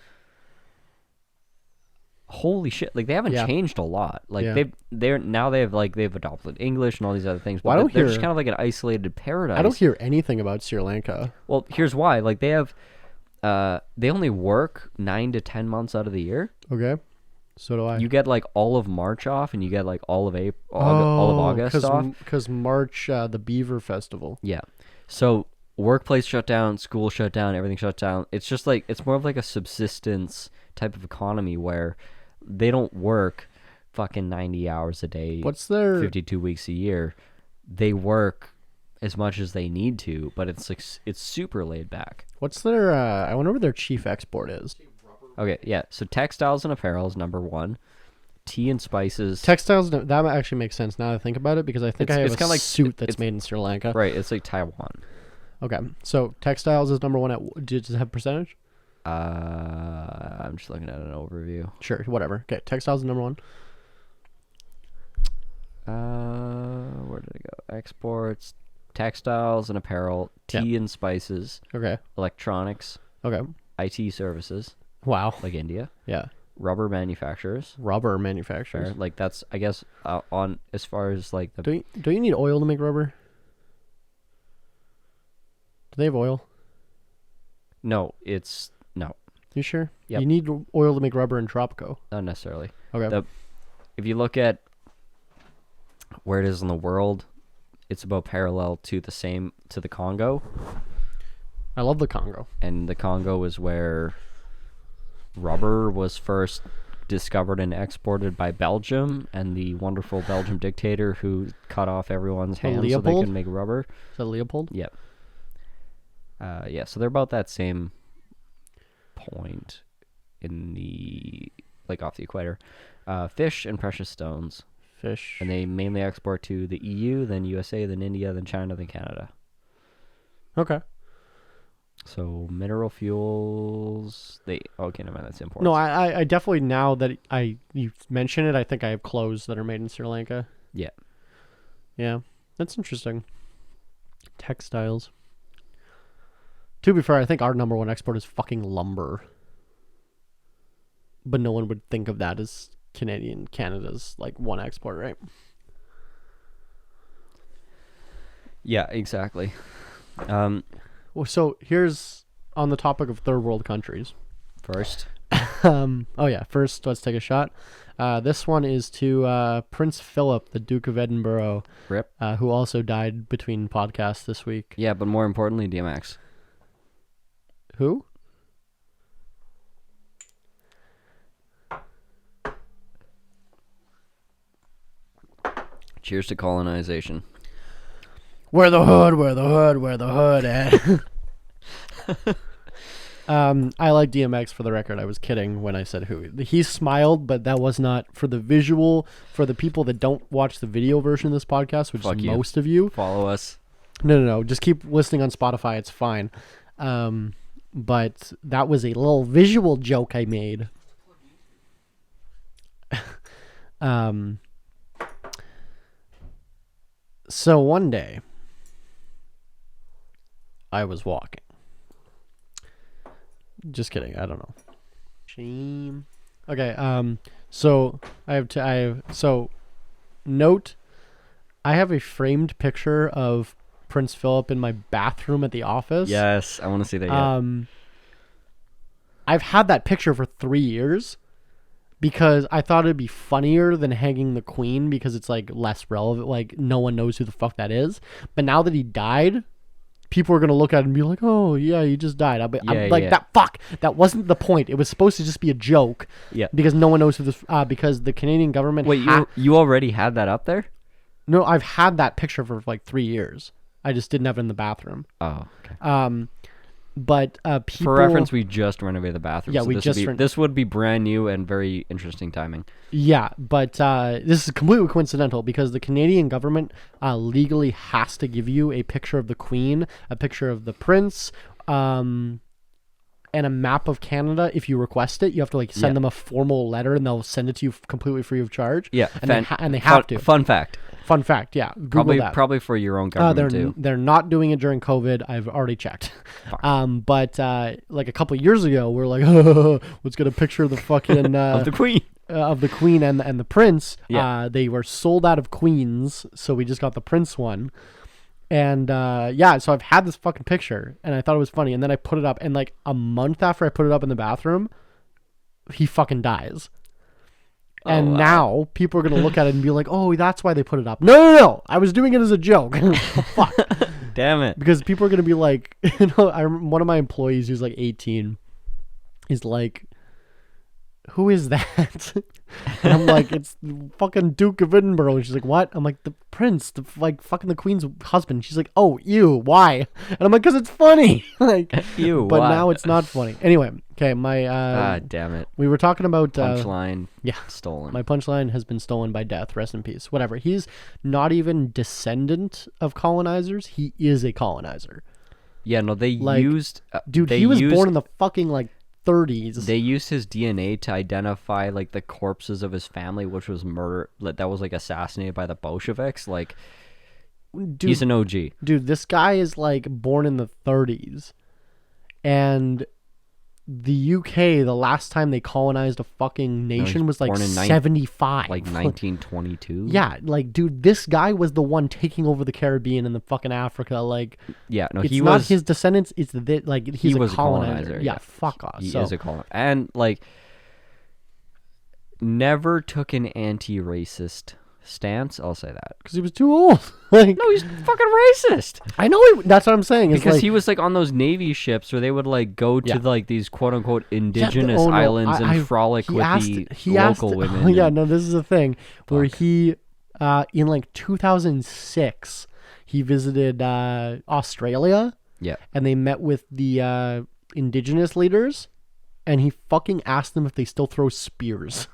Holy shit! Like they haven't changed a lot. Like they've adopted English and all these other things. But they're just kind of like an isolated paradise. I don't hear anything about Sri Lanka. Well, here's why. Like they have, they only work 9 to 10 months out of the year. Okay. So do I. You get like all of March off, and you get like all of all of August off. Because March, the Beaver Festival. Yeah. So workplace shut down, school shut down, everything shut down. It's just like it's more of like a subsistence type of economy where they don't work fucking 90 hours a day. What's their 52 weeks a year? They work as much as they need to, but it's like it's super laid back. What's their I wonder what their chief export is. Okay, yeah. So textiles and apparel is number 1. Tea and spices. Textiles, that actually makes sense now that I think about it, because I think I have a suit that's made in Sri Lanka. Right, it's like Taiwan. Okay, so textiles is number 1 does it have percentage? I'm just looking at an overview. Sure, whatever. Okay, textiles is number 1. Where did it go? Exports, textiles and apparel, tea and spices. Okay. Electronics. Okay. IT services. Wow. Like India. Yeah. Rubber manufacturers. Fair. Like that's, I guess, on as far as like the. Don't you need oil to make rubber? Do they have oil? No, it's no. You sure? Yep. You need oil to make rubber in Tropico. Not necessarily. Okay. If you look at where it is in the world, it's about parallel to the Congo. I love the Congo. And the Congo is where rubber was first discovered and exported by Belgium, and the wonderful Belgian dictator who cut off everyone's hands so they could make rubber. Is that Leopold? Yep. Yeah, so they're about that same point in the, like, off the equator. Fish and precious stones. Fish. And they mainly export to the EU, then USA, then India, then China, then Canada. Okay. So mineral fuels, okay, never mind, that's imports. No, I definitely, now that you mention it, I think I have clothes that are made in Sri Lanka. Yeah. Yeah, that's interesting. Textiles. To be fair, I think our number 1 export is fucking lumber. But no one would think of that as Canada's like 1 export, right? Yeah, exactly. Well, so here's on the topic of third world countries. First. First, let's take a shot. This one is to Prince Philip, the Duke of Edinburgh, Rip. Who also died between podcasts this week. Yeah, but more importantly, DMX. Who? Cheers to colonization. Where the hood at? I like DMX, for the record. I was kidding when I said who. He smiled, but that was not for the visual. For the people that don't watch the video version of this podcast, which is most of you. Follow us. No. Just keep listening on Spotify. It's fine. But that was a little visual joke I made. So one day, I was walking. Just kidding. I don't know. Shame. Okay. So note, I have a framed picture of Prince Philip in my bathroom at the office. Yes, I want to see that. Yeah. I've had that picture for 3 years because I thought it'd be funnier than hanging the Queen, because it's like less relevant. Like no one knows who the fuck that is. But now that he died, people are gonna look at it and be like, "Oh yeah, he just died." I'm like, "That fuck! That wasn't the point. It was supposed to just be a joke." Yeah. Because no one knows who this. Because the Canadian government. Wait, you already had that up there? No, I've had that picture for like 3 years. I just didn't have it in the bathroom. Oh, okay. But people... For reference, we just renovated the bathroom. Yeah, so we this would be brand new and very interesting timing. Yeah, but this is completely coincidental because the Canadian government legally has to give you a picture of the Queen, a picture of the Prince, and a map of Canada. If you request it, you have to like send them a formal letter, and they'll send it to you completely free of charge. Yeah, and they have to. Fun fact. Fun fact, yeah. Google that. Probably for your own government too. They're not doing it during COVID. I've already checked. But like a couple of years ago, we're like, let's get a picture of the fucking of the Queen. Of the Queen and the Prince. Yeah. They were sold out of Queens, so we just got the Prince one. And so I've had this fucking picture, and I thought it was funny. And then I put it up, and like a month after I put it up in the bathroom, he fucking dies. And now people are going to look at it and be like, oh, that's why they put it up. No. I was doing it as a joke. Fuck. Damn it. Because people are going to be like, one of my employees who's like 18 is like, who is that? And I'm like, it's the fucking Duke of Edinburgh. And she's like, what? I'm like, the prince, fucking the Queen's husband. She's like, oh, ew, why? And I'm like, because it's funny. Like, ew, but why? Now it's not funny. Anyway, okay, my damn it. We were talking about punchline. Stolen. My punchline has been stolen by death. Rest in peace. Whatever. He's not even descendant of colonizers. He is a colonizer. Yeah, no, they used. Dude, he was born in the fucking like 30s. They used his DNA to identify like the corpses of his family, which was murder that was like assassinated by the Bolsheviks. Like, dude, he's an OG. Dude, this guy is like born in the 30s, and the UK, the last time they colonized a fucking nation was like 75, like 1922. Yeah, like dude, this guy was the one taking over the Caribbean and the fucking Africa. Like, yeah, no, it's not his descendants. It's like he's a colonizer. Yeah, fuck off. He is a colonizer, and like never took an anti-racist stance. I'll say that because he was too old. Like, no, he's fucking racist. I know. That's what I'm saying. Because like, he was like on those Navy ships where they would like go to like these quote unquote indigenous islands and frolic with the local women. Oh, yeah, no, this is a thing where he, in like 2006, he visited Australia. Yeah, and they met with the indigenous leaders, and he fucking asked them if they still throw spears.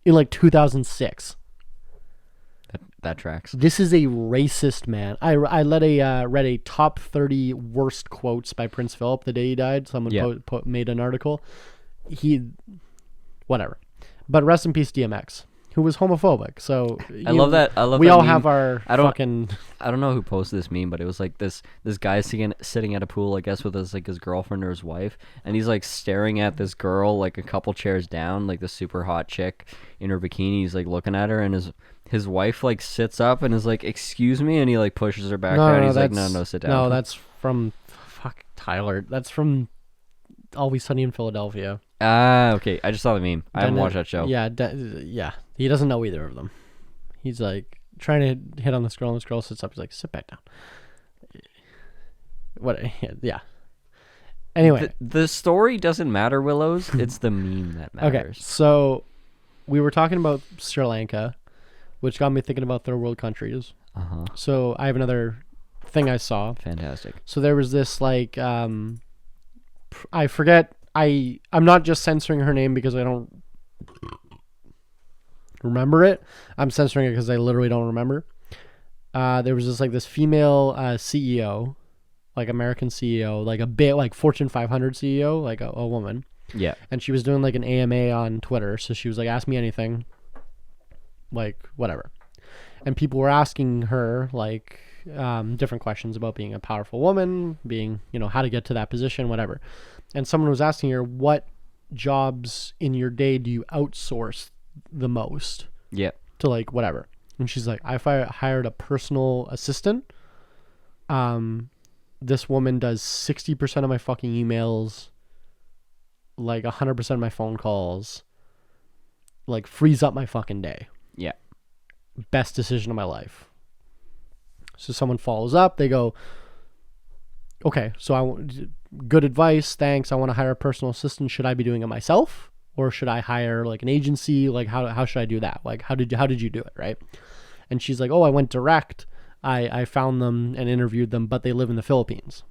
In like 2006. That tracks. This is a racist man. I read a top 30 worst quotes by Prince Philip the day he died. Someone made an article. Whatever. But rest in peace, DMX, who was homophobic. So I love that. We that all meme. have our I don't know who posted this meme, but it was like this guy sitting at a pool, I guess, with his girlfriend or his wife, and he's like staring at this girl like a couple chairs down, like the super hot chick in her bikini. He's like looking at her, and his wife like sits up and is like, "Excuse me," and he like pushes her back down. He's like, "No, sit down." No, that's from Tyler. That's from Always Sunny in Philadelphia. Okay. I just saw the meme. I haven't watched that show. Yeah, yeah. He doesn't know either of them. He's like trying to hit on this girl, and this girl sits up. He's like, "Sit back down." What? Yeah. Anyway, the story doesn't matter, Willows. It's the meme that matters. Okay, so we were talking about Sri Lanka, which got me thinking about third world countries. So I have another thing I saw. Fantastic. So there was this like, I forget. I'm not just censoring her name because I don't remember it. I'm censoring it because I literally don't remember. There was this female CEO, like American CEO, like a bit like Fortune 500 CEO, like a woman. Yeah. And she was doing like an AMA on Twitter. So she was like, ask me anything, like whatever. And people were asking her like different questions about being a powerful woman, being, how to get to that position, whatever. And someone was asking her, what jobs in your day do you outsource the most? Yeah. To like whatever. And she's like, I hired a personal assistant. This woman does 60% of my fucking emails, like 100% of my phone calls, like frees up my fucking day. Yeah. Best decision of my life. So someone follows up. They go, okay, so good advice. Thanks. I want to hire a personal assistant. Should I be doing it myself, or should I hire like an agency? Like how should I do that? Like how did you do it? Right. And she's like, oh, I went direct. I found them and interviewed them, but they live in the Philippines.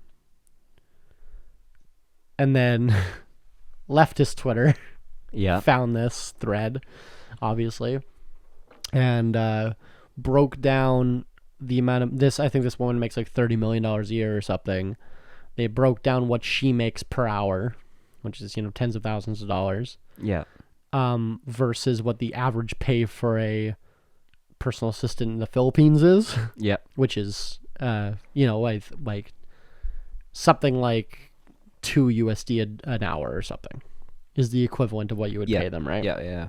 And then leftist Twitter found this thread, obviously, and broke down the amount of this. I think this woman makes like $30 million a year or something. They broke down what she makes per hour, which is, tens of thousands of dollars. Yeah. Versus what the average pay for a personal assistant in the Philippines is. Yeah. Which is, like something like $2 an hour or something is the equivalent of what you would pay them, right? Yeah, yeah.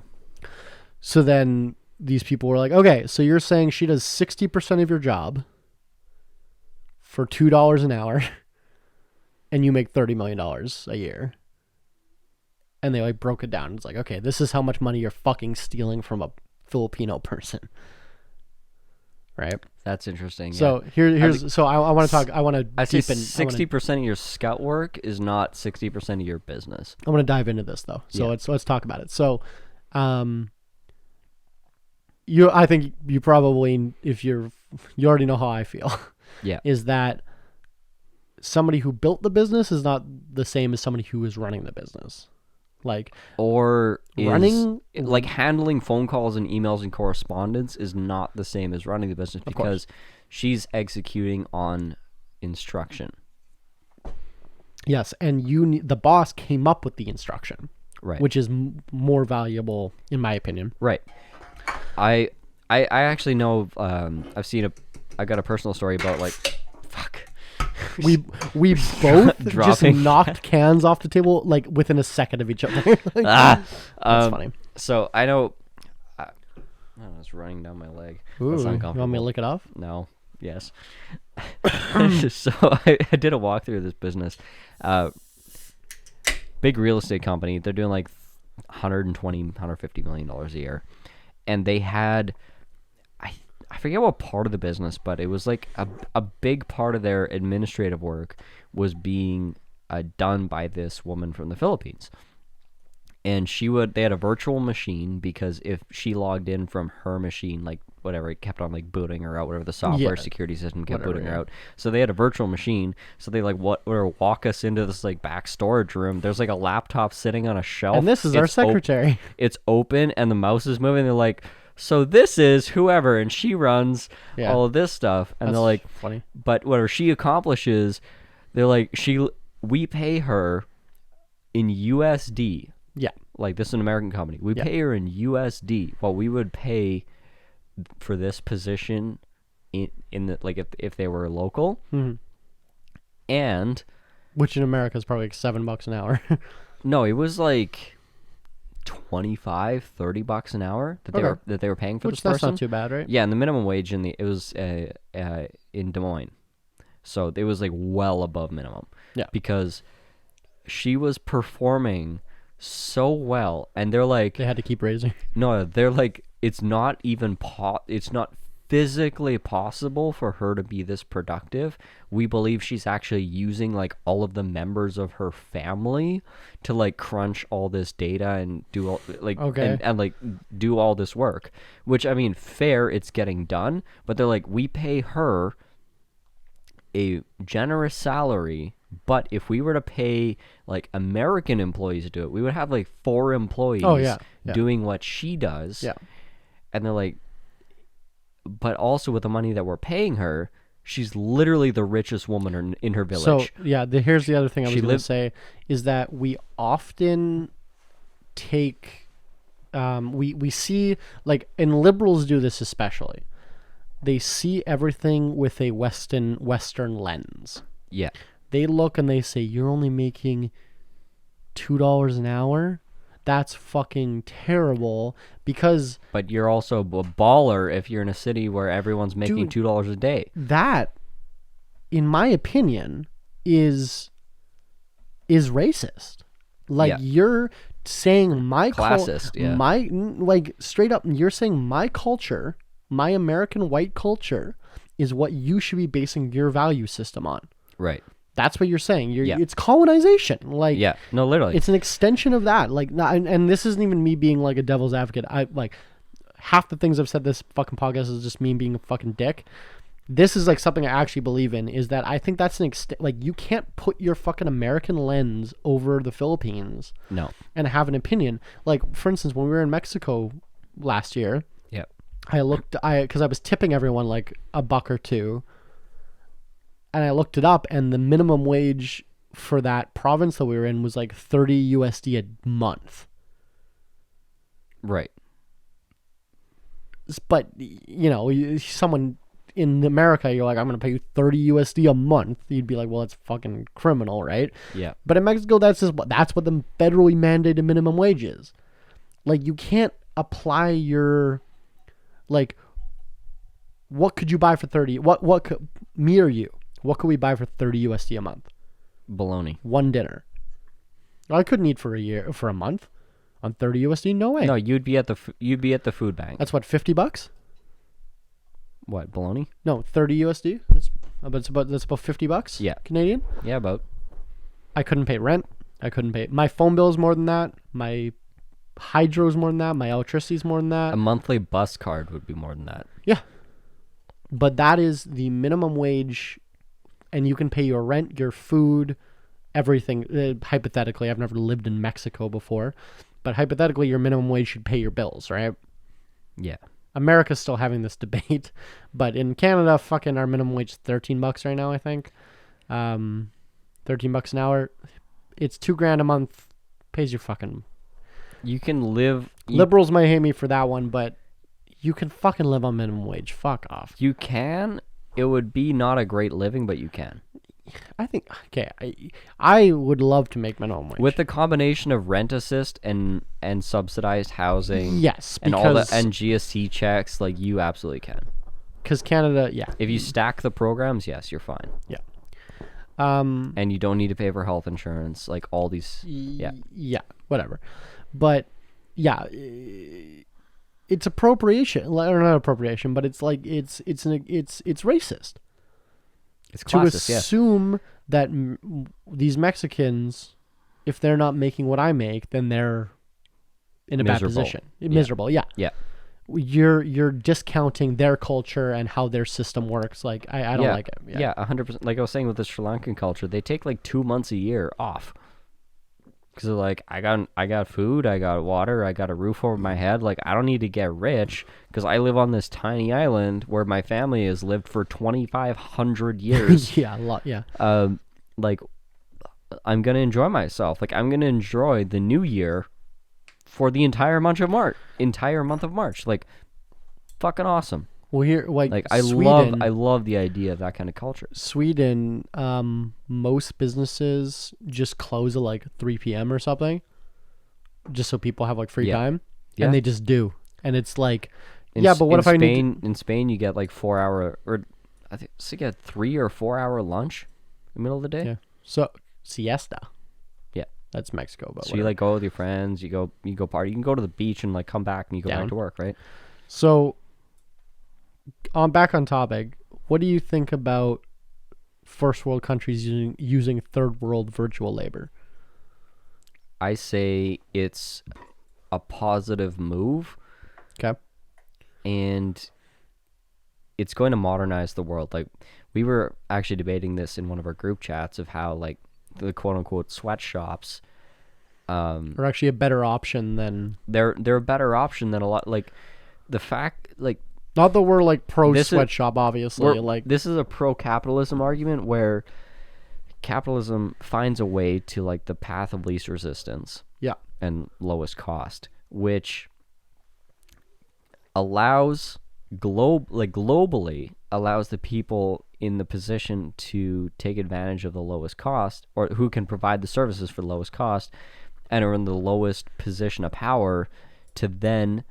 So then these people were like, okay, so you're saying she does 60% of your job for $2 an hour and you make $30 million a year. And they like broke it down. It's like, okay, this is how much money you're fucking stealing from a Filipino person. Right? That's interesting. So I want to I say 60% of your scout work is not 60% of your business. I want to dive into this though. So let's talk about it. So, I think you probably, if you already know how I feel. Yeah. Is that somebody who built the business is not the same as somebody who is running the business. Or running, like handling phone calls and emails and correspondence is not the same as running the business, because she's executing on instruction. Yes, and the boss came up with the instruction, right? Which is more valuable, in my opinion. Right. I actually know. I got a personal story about fuck. We both just knocked cans off the table within a second of each other. That's funny. So I know. It's running down my leg. Ooh, you want me to lick it off? No. Yes. So I did a walkthrough of this business. Big real estate company. They're doing like $150 million a year, and they had. I forget what part of the business, but it was like a big part of their administrative work was being done by this woman from the Philippines. And they had a virtual machine, because if she logged in from her machine, it kept on booting her out, whatever the software security system kept booting her out. So they had a virtual machine. So they walk us into this back storage room. There's a laptop sitting on a shelf. And this is our secretary. It's open and the mouse is moving. They're like, so this is whoever, and she runs all of this stuff. And that's they're like, funny. But whatever she accomplishes, they're like, we pay her in USD. Yeah. This is an American company. We pay her in USD. What we would pay for this position in the, if they were local. Mm-hmm. And which in America is probably $7 an hour. No, it was $25-$30 an hour that they were paying for this person. That's not too bad, right? Yeah, and the minimum wage it was in Des Moines, so it was well above minimum. Yeah, because she was performing so well, and they're they had to keep raising. No, they're it's not even it's not physically possible for her to be this productive. We believe she's actually using all of the members of her family to crunch all this data and do all and do all this work, which I mean, fair, it's getting done, but they're we pay her a generous salary, but if we were to pay American employees to do it, we would have 4 employees doing what she does. Yeah. And they're but also with the money that we're paying her, she's literally the richest woman in her village. So, yeah, here's the other thing I was going to say, is that we often take, we see, and liberals do this especially, they see everything with a Western lens. Yeah. They look and they say, you're only making $2 an hour? That's fucking terrible, because... But you're also a baller if you're in a city where everyone's making $2 a day. That, in my opinion, is racist. You're saying my... Classist, straight up, you're saying my culture, my American white culture, is what you should be basing your value system on. Right. That's what you're saying. It's colonization. Yeah, no, literally. It's an extension of that. And this isn't even me being a devil's advocate. I half the things I've said this fucking podcast is just me being a fucking dick. this is like something I actually believe in, is that I think that's an like you can't put your fucking American lens over the Philippines No. and have an opinion. Like, for instance, when we were in Mexico last year, Yeah. because I was tipping everyone like $1 or $2, and I looked it up, and the minimum wage for that province that we were in was like 30 USD a month. Right. But someone in America, you're like, I'm gonna pay you 30 USD a month. You'd be like, well, that's fucking criminal, right? Yeah. But in Mexico, that's what the federally mandated minimum wage is. Like, you can't apply your, like, what could you buy for 30? What could, me or you? What could we buy for 30 USD a month? Baloney. One dinner. I couldn't eat for a month on 30 USD. No way. No, you'd be at the food bank. That's what, $50? What, baloney? No, 30 USD. That's about $50. Yeah. Canadian. Yeah, about. I couldn't pay rent. I couldn't pay my phone bill is more than that. My hydro is more than that. My electricity is more than that. A monthly bus card would be more than that. Yeah. But that is the minimum wage, and you can pay your rent, your food, everything. Hypothetically, I've never lived in Mexico before, but hypothetically, your minimum wage should pay your bills, right? Yeah. America's still having this debate, but in Canada, fucking our minimum wage is $13 right now, I think. $13 an hour. It's $2,000 a month. Pays your fucking. You can live. Liberals might hate me for that one, but you can fucking live on minimum wage. Fuck off. You can. It would be not a great living, but you can. I think, okay, I would love to make minimum wage. With the combination of rent assist and subsidized housing, yes, and all the and GST checks, like, you absolutely can. Because Canada, yeah. If you stack the programs, yes, you're fine. Yeah. And you don't need to pay for health insurance, like all these. Yeah. Yeah, whatever. But yeah, it's appropriation, or not appropriation, but it's like it's racist. It's classist, to assume that these Mexicans, if they're not making what I make, then they're in a bad position. Miserable, yeah. Yeah. You're discounting their culture and how their system works. Like, I don't like it. Yeah, 100%. Like I was saying with the Sri Lankan culture, they take like 2 months a year off. Because they're like, I got food, I got water, I got a roof over my head. Like, I don't need to get rich because I live on this tiny island where my family has lived for 2,500 years. Yeah, a lot. Yeah. Like, I'm gonna enjoy myself. Like, I'm gonna enjoy the new year for the entire month of March. Like, fucking awesome. Well, here, like Sweden, I love the idea of that kind of culture. Sweden, most businesses just close at like 3 p.m. or something, just so people have like free time, and they just do. And it's like, but what if in Spain you get like 4 hour, or I think you get 3 or 4 hour lunch in the middle of the day. Yeah. So siesta. Yeah, that's Mexico. But so whatever. you like go with your friends, you go party, you can go to the beach and like come back and you go back to work, right? So. Back on topic, what do you think about first world countries using third world virtual labor? I say it's a positive move. Okay. And it's going to modernize the world. Like, we were actually debating this in one of our group chats of how, like, the quote unquote sweatshops are actually a better option than they're a better option than a lot, like, the fact, like, not that we're like pro sweatshop, obviously. Like, this is a pro-capitalism argument where capitalism finds a way to, like, the path of least resistance, and lowest cost, which allows globally allows the people in the position to take advantage of the lowest cost, or who can provide the services for the lowest cost, and are in the lowest position of power to then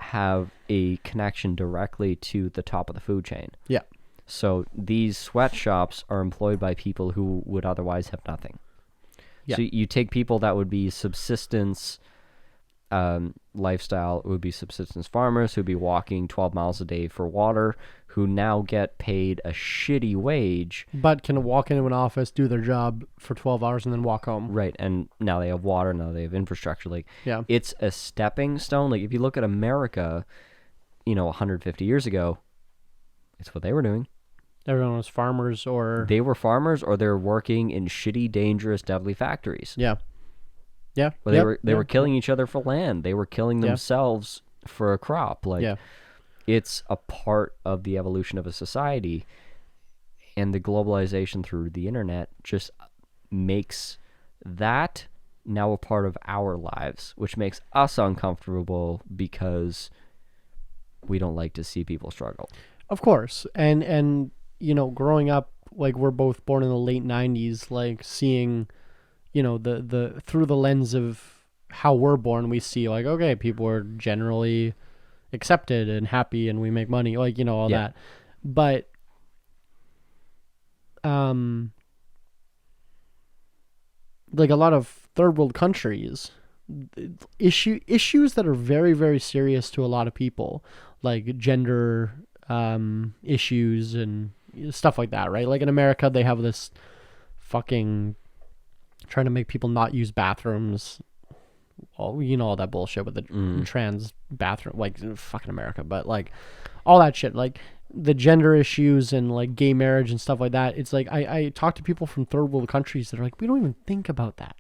have a connection directly to the top of the food chain. Yeah. So these sweatshops are employed by people who would otherwise have nothing. Yeah. So you take people that would be subsistence lifestyle, it would be subsistence farmers who'd be walking 12 miles a day for water, who now get paid a shitty wage, but can walk into an office, do their job for 12 hours, and then walk home. Right, and now they have water, now they have infrastructure. Like, yeah, it's a stepping stone. Like, if you look at America, 150 years ago, it's what they were doing. Everyone was farmers or... They were farmers, or they were working in shitty, dangerous, deadly factories. Yeah. Yeah. Where they were killing each other for land. They were killing themselves for a crop. Like, it's a part of the evolution of a society, and the globalization through the internet just makes that now a part of our lives, which makes us uncomfortable because we don't like to see people struggle. Of course. And you know, growing up, like, we're both born in the late 90s, like, seeing, you know, the through the lens of how we're born, we see, like, okay, people are generally accepted and happy and we make money, like, you know, all that. But like a lot of third world countries, issues that are very, very serious to a lot of people, like gender issues and stuff like that, right? Like in America, they have this fucking trying to make people not use bathrooms. Well, you know, all that bullshit with the trans bathroom, like fucking America, but like all that shit, like the gender issues and like gay marriage and stuff like that. It's like, I talk to people from third world countries that are like, we don't even think about that.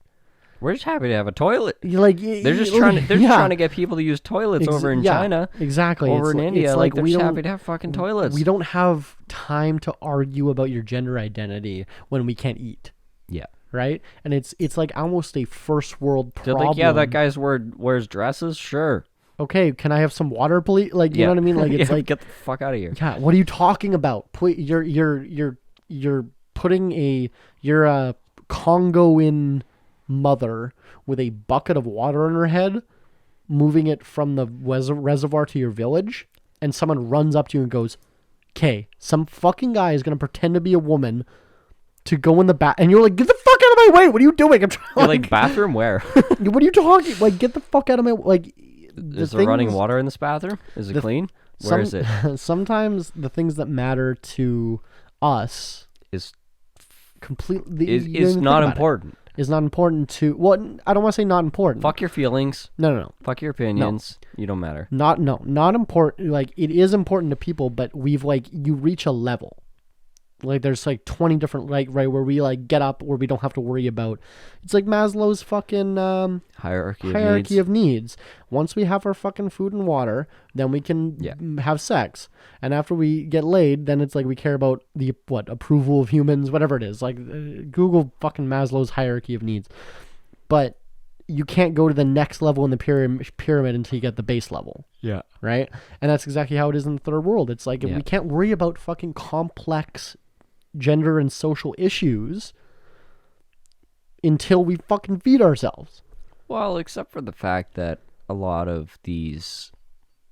We're just happy to have a toilet. You're like, they're just trying to get people to use toilets over in China. Exactly. Over in India. Like they're just don't, happy to have fucking toilets. We don't have time to argue about your gender identity when we can't eat. Yeah. Right? And it's like almost a first world problem. They're like, yeah, that guy's wears dresses? Sure. Okay, can I have some water, please? Like, you know what I mean? Like, it's like, get the fuck out of here. Yeah, what are you talking about? You're putting you're a Congoan mother with a bucket of water on her head, moving it from the reservoir to your village, and someone runs up to you and goes, okay, some fucking guy is going to pretend to be a woman to go in the bath, and you're like, get the fuck out of my way, what are you doing? I'm trying, like bathroom where? What are you talking, like, get the fuck out of my, like, is there running water in this bathroom? Is it clean? Where is it? Sometimes the things that matter to us is completely is not important. Is not important to, well, I don't want to say not important. Fuck your feelings. No. Fuck your opinions. No. You don't matter. Not important. Like, it is important to people, but we've, like, you reach a level. Like, there's like 20 different, like, right, where we like get up where we don't have to worry about. It's like Maslow's fucking hierarchy of needs. Once we have our fucking food and water, then we can have sex. And after we get laid, then it's like we care about the approval of humans, whatever it is. Like, Google fucking Maslow's hierarchy of needs. But you can't go to the next level in the pyramid until you get the base level. Yeah. Right? And that's exactly how it is in the third world. It's like, if we can't worry about fucking complex gender and social issues until we fucking feed ourselves. Well, except for the fact that a lot of these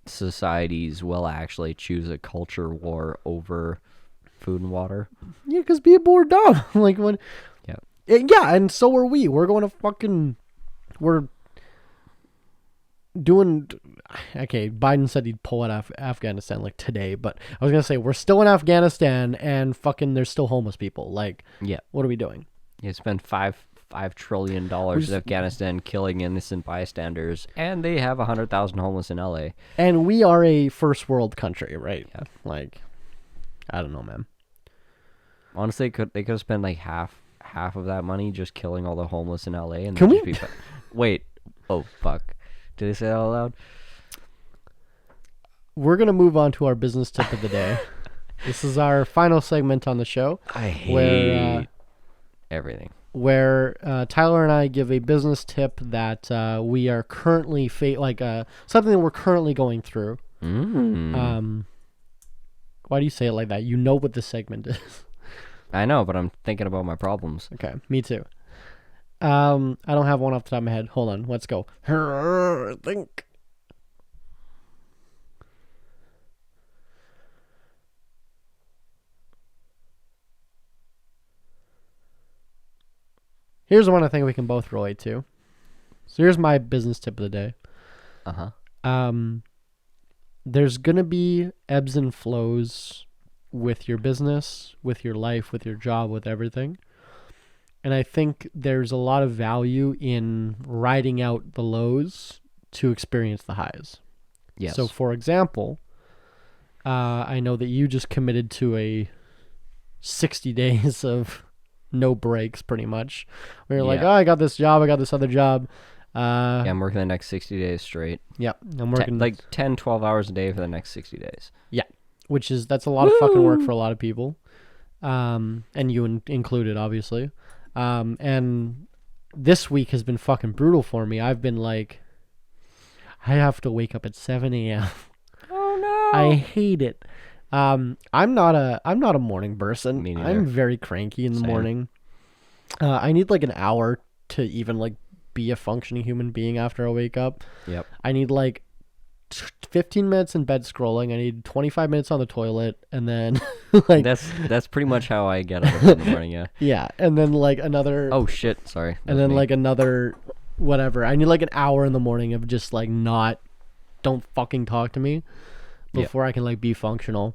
societies will actually choose a culture war over food and water. Yeah, because people are dumb. Like, when... Yeah, and so are we. We're going to fucking... We're doing... Okay, Biden said he'd pull out Afghanistan, like, today, but I was going to say, we're still in Afghanistan, and fucking there's still homeless people. Like, what are we doing? You spend $5 trillion in Afghanistan killing innocent bystanders, and they have 100,000 homeless in LA. And we are a first world country, right? Yeah. Like, I don't know, man. Honestly, they could spend like half of that money just killing all the homeless in LA, and can we? Wait, oh fuck, did I say that out loud? We're gonna move on to our business tip of the day. This is our final segment on the show. I hate everything. Where Tyler and I give a business tip that we are currently something that we're currently going through. Why do you say it like that? You know what this segment is. I know, but I'm thinking about my problems. Okay, me too. I don't have one off the top of my head. Hold on, let's go. Think. Here's one I think we can both relate to. So here's my business tip of the day. There's gonna be ebbs and flows with your business, with your life, with your job, with everything. And I think there's a lot of value in riding out the lows to experience the highs. Yes. So for example, I know that you just committed to a 60 days of no breaks, pretty much. We were like, Yeah. oh, I got this job, I got this other job. Yeah, I'm working the next 60 days straight. Yeah, I'm working like 10, 12 hours a day for the next 60 days. Yeah, that's a lot of fucking work for a lot of people, and you included, obviously. And this week has been fucking brutal for me. I've been like, I have to wake up at 7 a.m. Oh no! I hate it. I'm not a morning person. Me neither. I'm very cranky in the Same. morning. I need like an hour to even like be a functioning human being after I wake up. Yep. I need like 15 minutes in bed scrolling. I need 25 minutes on the toilet, and then like That's pretty much how I get up in the morning. Yeah. yeah, and then like another Oh shit! Sorry. and then like another whatever. I need like an hour in the morning of just like don't fucking talk to me before I can like be functional.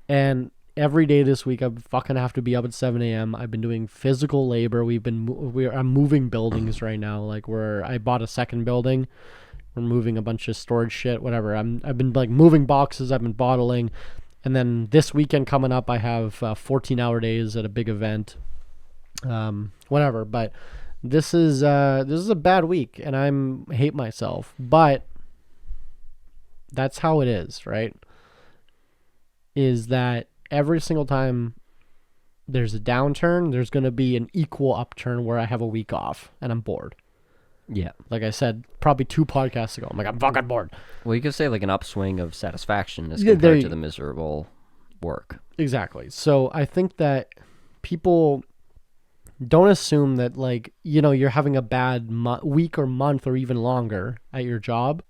And every day this week I fucking have to be up at 7 a.m. I've been doing physical labor. I'm moving buildings right now. Like I bought a second building. We're moving a bunch of storage shit, whatever. I've been like moving boxes. I've been bottling, and then this weekend coming up, I have 14-hour days at a big event. Whatever. But this is a bad week, and I hate myself. But that's how it is, right? Is that every single time there's a downturn, there's going to be an equal upturn where I have a week off and I'm bored. Yeah. Like I said, probably 2 podcasts ago, I'm like, I'm fucking bored. Well, you could say like an upswing of satisfaction as Yeah, compared to the miserable work. Exactly. So I think that people don't assume that, like, you know, you're having a bad week or month or even longer at your job.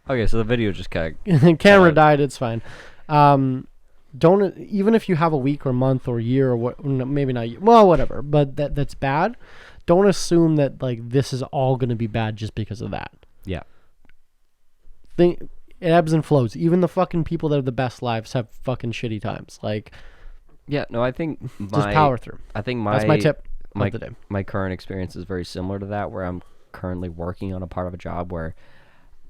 Okay, so the video just kind of... Camera died, it's fine. Don't, even if you have a week or month or year or what, maybe not, well, whatever, but that's bad. Don't assume that like this is all going to be bad just because of that. Yeah. It ebbs and flows. Even the fucking people that have the best lives have fucking shitty times. Like, yeah, no, I think just power through. I think that's my tip of the day. My current experience is very similar to that, where I'm currently working on a part of a job where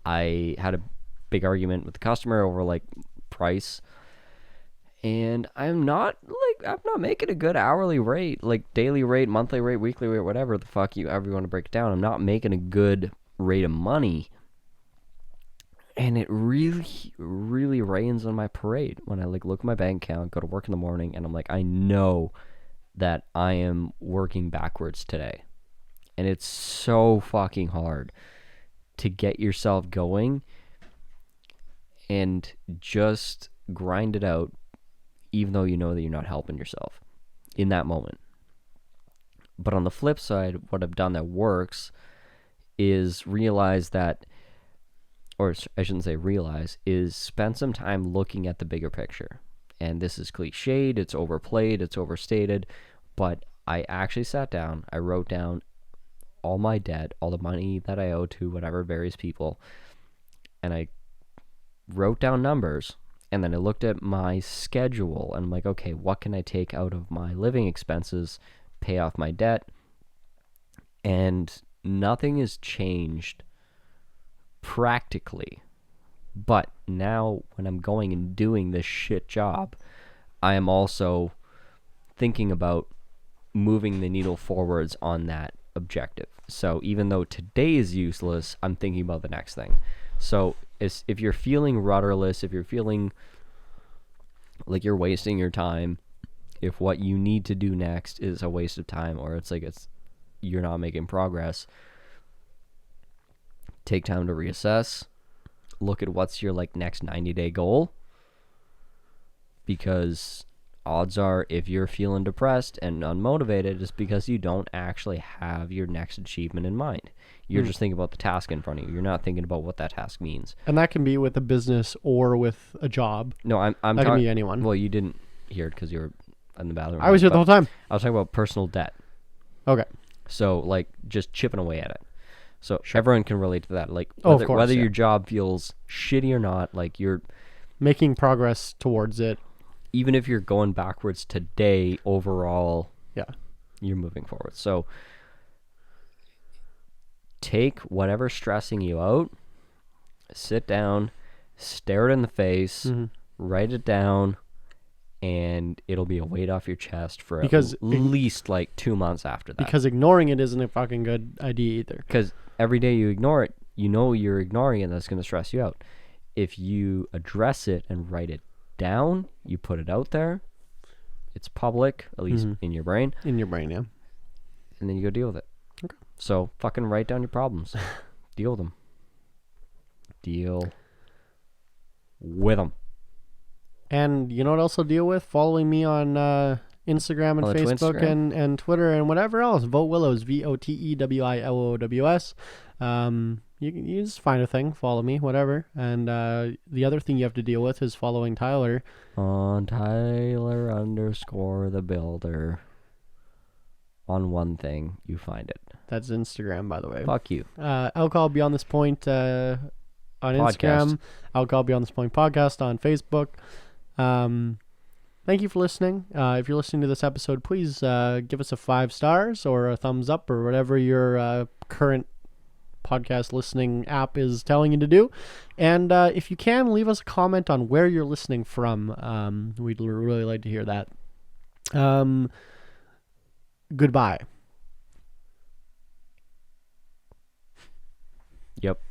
I had a big argument with the customer over like price, and I'm not making a good hourly rate, like daily rate, monthly rate, weekly rate, whatever the fuck you want to break it down. I'm not making a good rate of money, and it really, really rains on my parade when I like look at my bank account, go to work in the morning, and I'm like, I know that I am working backwards today, and it's so fucking hard to get yourself going and just grind it out, even though you know that you're not helping yourself in that moment. But on the flip side, what I've done that works is realize that, or I shouldn't say realize, is spend some time looking at the bigger picture. And this is cliched, it's overplayed, it's overstated, but I actually sat down, I wrote down all my debt, all the money that I owe to whatever various people, and I wrote down numbers. And then I looked at my schedule and I'm like, okay, what can I take out of my living expenses, pay off my debt? And nothing has changed practically. But now when I'm going and doing this shit job, I am also thinking about moving the needle forwards on that objective. So even though today is useless, I'm thinking about the next thing. So if you're feeling rudderless, if you're feeling like you're wasting your time, if what you need to do next is a waste of time, or you're not making progress, take time to reassess, look at what's your like next 90-day goal, because odds are if you're feeling depressed and unmotivated, it's because you don't actually have your next achievement in mind. You're just thinking about the task in front of you. You're not thinking about what that task means. And that can be with a business or with a job. No, I'm that can be anyone. Well, you didn't hear it because you were in the bathroom. I was here the whole time. I was talking about personal debt. Okay. So like just chipping away at it. So Sure. Everyone can relate to that. Like whether your job feels shitty or not, like you're making progress towards it. Even if you're going backwards today, overall, yeah, you're moving forward. So take whatever's stressing you out, sit down, stare it in the face, write it down, and it'll be a weight off your chest for Because at least like 2 months after that. Because ignoring it isn't a fucking good idea either. Because every day you ignore it, you know you're ignoring it, and that's going to stress you out. If you address it and write it down, you put it out there, it's public, at least in your brain. In your brain, yeah. And then you go deal with it. Okay. So fucking write down your problems. Deal with them. Deal with them. And you know what else I'll deal with? Following me on Instagram and Facebook and Twitter and whatever else. Vote Willows, VOTEWILOWS. You just find a thing, follow me, whatever. And the other thing you have to deal with is following Tyler. On Tyler_the builder. On one thing, you find it. That's Instagram, by the way. Fuck you. Alcohol Beyond This Point on Instagram. Alcohol Beyond This Point podcast on Facebook. Thank you for listening. If you're listening to this episode, please give us a 5 stars or a thumbs up or whatever your current podcast listening app is telling you to do. And if you can, leave us a comment on where you're listening from. We'd really like to hear that. Goodbye. Yep.